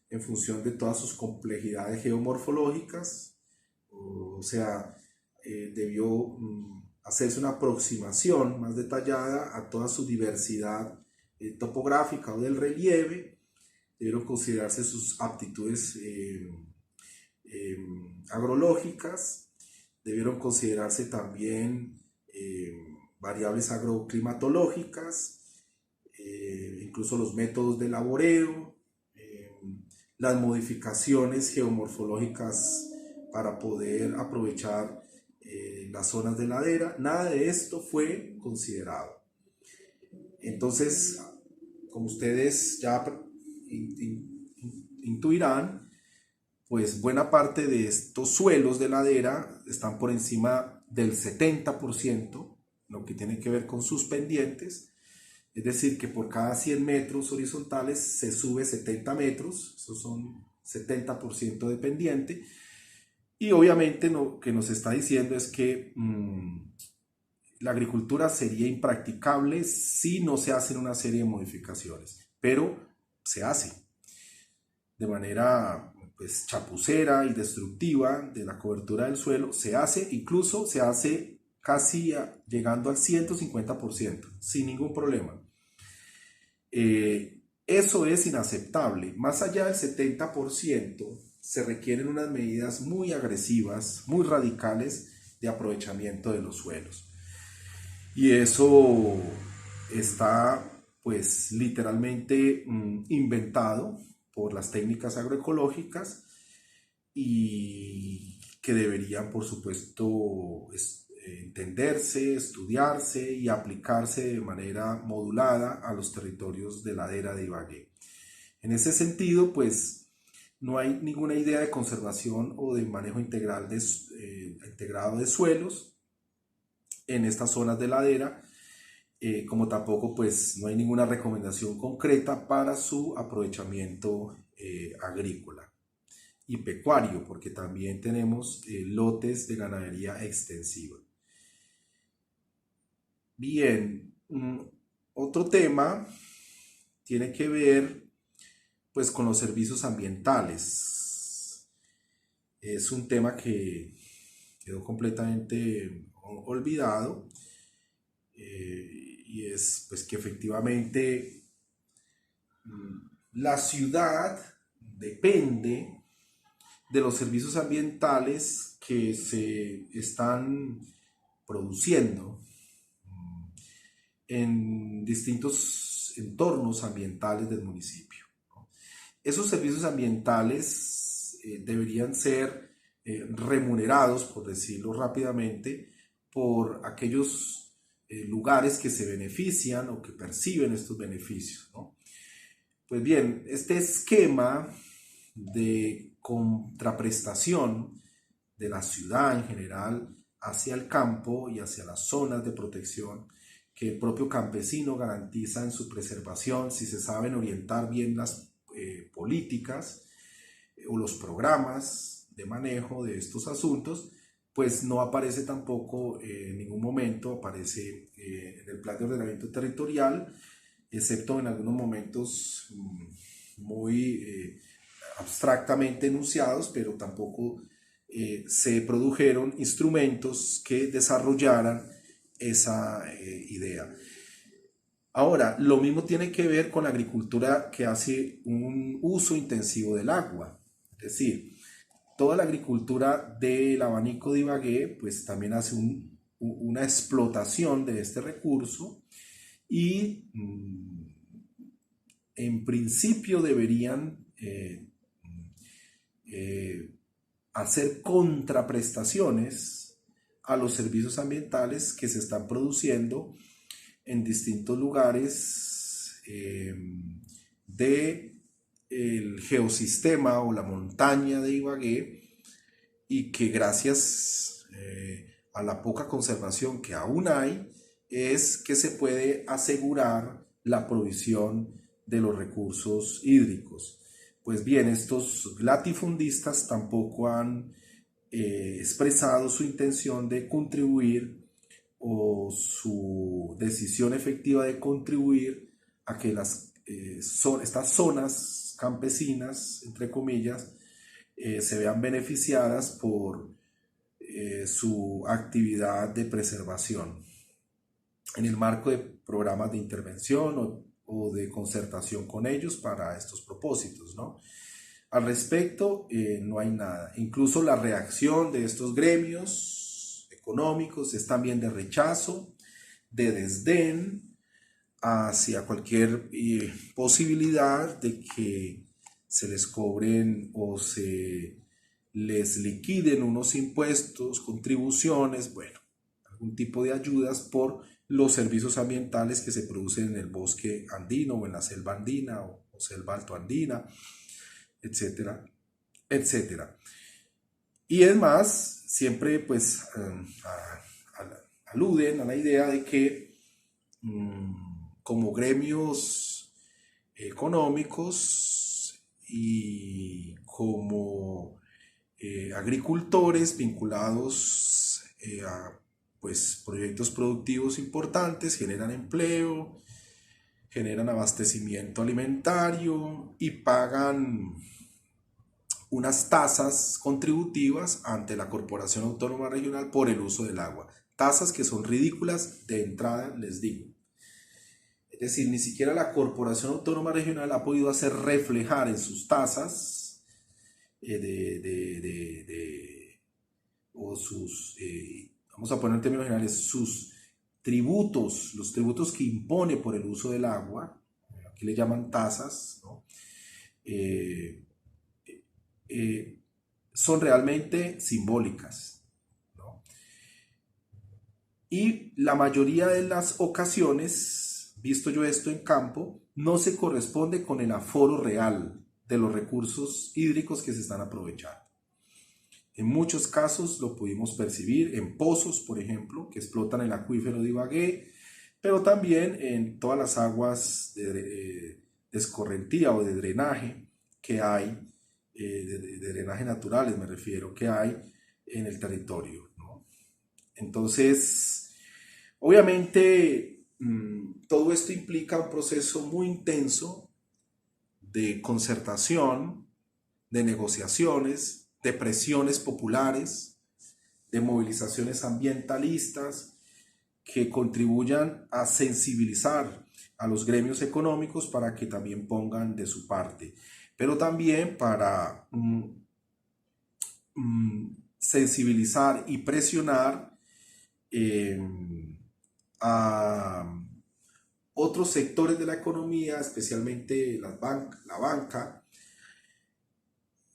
en función de todas sus complejidades geomorfológicas, o sea, debió hacerse una aproximación más detallada a toda su diversidad topográfica o del relieve. Debieron considerarse sus aptitudes agrológicas, debieron considerarse también variables agroclimatológicas, incluso los métodos de laboreo, las modificaciones geomorfológicas para poder aprovechar las zonas de ladera. Nada de esto fue considerado. Entonces, como ustedes ya intuirán, pues buena parte de estos suelos de ladera están por encima del 70%, lo que tiene que ver con sus pendientes. Es decir, que por cada 100 metros horizontales se sube 70 metros, esos son 70% de pendiente. Y obviamente lo que nos está diciendo es que la agricultura sería impracticable si no se hacen una serie de modificaciones, pero se hace de manera pues chapucera y destructiva de la cobertura del suelo, se hace, incluso se hace casi llegando al 150%, sin ningún problema. Eso es inaceptable. Más allá del 70%, se requieren unas medidas muy agresivas, muy radicales de aprovechamiento de los suelos. Y eso está pues literalmente inventado por las técnicas agroecológicas y que deberían, por supuesto, entenderse, estudiarse y aplicarse de manera modulada a los territorios de ladera de Ibagué. En ese sentido, pues no hay ninguna idea de conservación o de manejo integral integrado de suelos en estas zonas de ladera, como tampoco pues no hay ninguna recomendación concreta para su aprovechamiento agrícola y pecuario, porque también tenemos lotes de ganadería extensiva. Bien, otro tema tiene que ver pues con los servicios ambientales. Es un tema que quedó completamente olvidado, y es pues que efectivamente la ciudad depende de los servicios ambientales que se están produciendo en distintos entornos ambientales del municipio. Esos servicios ambientales deberían ser remunerados, por decirlo rápidamente, por aquellos lugares que se benefician o que perciben estos beneficios, ¿no? Pues bien, este esquema de contraprestación de la ciudad en general hacia el campo y hacia las zonas de protección que el propio campesino garantiza en su preservación si se saben orientar bien las políticas o los programas de manejo de estos asuntos, pues no aparece tampoco en ningún momento, aparece en el plan de ordenamiento territorial, excepto en algunos momentos muy abstractamente enunciados, pero tampoco se produjeron instrumentos que desarrollaran esa idea. Ahora, lo mismo tiene que ver con la agricultura que hace un uso intensivo del agua. Es decir, toda la agricultura del abanico de Ibagué, pues también hace una explotación de este recurso y en principio deberían hacer contraprestaciones a los servicios ambientales que se están produciendo en distintos lugares del geosistema o la montaña de Ibagué, y que gracias a la poca conservación que aún hay, es que se puede asegurar la provisión de los recursos hídricos. Pues bien, estos latifundistas tampoco han expresado su intención de contribuir o su decisión efectiva de contribuir a que estas zonas campesinas, entre comillas, se vean beneficiadas por su actividad de preservación en el marco de programas de intervención o de concertación con ellos para estos propósitos, ¿no? Al respecto, no hay nada. Incluso la reacción de estos gremios económicos es también de rechazo, de desdén hacia cualquier posibilidad de que se les cobren o se les liquiden unos impuestos, contribuciones, bueno, algún tipo de ayudas por los servicios ambientales que se producen en el bosque andino o en la selva andina o selva altoandina, etcétera, etcétera. Y es más, siempre pues aluden a la idea de que como gremios económicos y como agricultores vinculados a pues proyectos productivos importantes, generan empleo, generan abastecimiento alimentario y pagan unas tasas contributivas ante la Corporación Autónoma Regional por el uso del agua. Tasas que son ridículas de entrada, les digo. Es decir, ni siquiera la Corporación Autónoma Regional ha podido hacer reflejar en sus tasas o sus, vamos a poner en términos generales, sus tributos, los tributos que impone por el uso del agua, aquí le llaman tasas, ¿no? Son realmente simbólicas, ¿no? Y la mayoría de las ocasiones, visto yo esto en campo, no se corresponde con el aforo real de los recursos hídricos que se están aprovechando. En muchos casos lo pudimos percibir en pozos, por ejemplo, que explotan el acuífero de Ibagué, pero también en todas las aguas de escorrentía o de drenaje que hay, de drenaje naturales me refiero, que hay en el territorio, ¿no? Entonces, obviamente, todo esto implica un proceso muy intenso de concertación, de negociaciones, de presiones populares, de movilizaciones ambientalistas que contribuyan a sensibilizar a los gremios económicos para que también pongan de su parte, pero también para sensibilizar y presionar a otros sectores de la economía, especialmente la banca,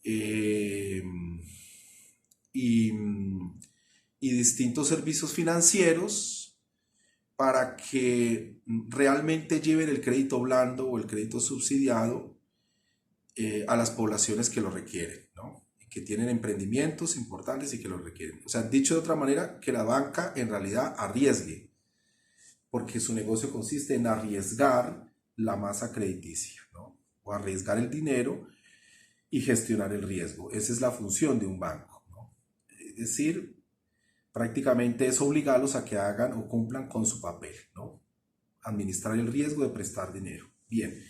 y distintos servicios financieros para que realmente lleven el crédito blando o el crédito subsidiado a las poblaciones que lo requieren, ¿no? Que tienen emprendimientos importantes y que lo requieren. O sea, dicho de otra manera, que la banca en realidad arriesgue, porque su negocio consiste en arriesgar la masa crediticia, ¿no? O arriesgar el dinero y gestionar el riesgo. Esa es la función de un banco, ¿no? Es decir, prácticamente es obligarlos a que hagan o cumplan con su papel, ¿no? Administrar el riesgo de prestar dinero. Bien,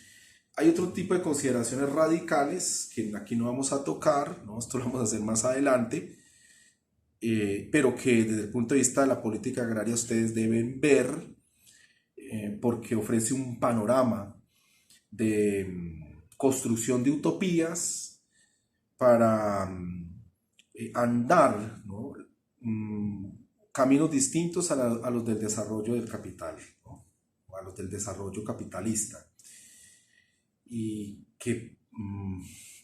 hay otro tipo de consideraciones radicales que aquí no vamos a tocar, ¿no? Esto lo vamos a hacer más adelante, pero que desde el punto de vista de la política agraria ustedes deben ver, porque ofrece un panorama de construcción de utopías para andar, ¿no? Caminos distintos a los del desarrollo del capital, ¿no? O a los del desarrollo capitalista, y que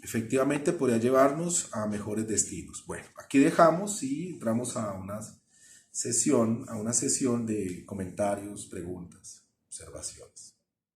efectivamente podría llevarnos a mejores destinos. Bueno, aquí dejamos y entramos a una sesión de comentarios, preguntas, observaciones.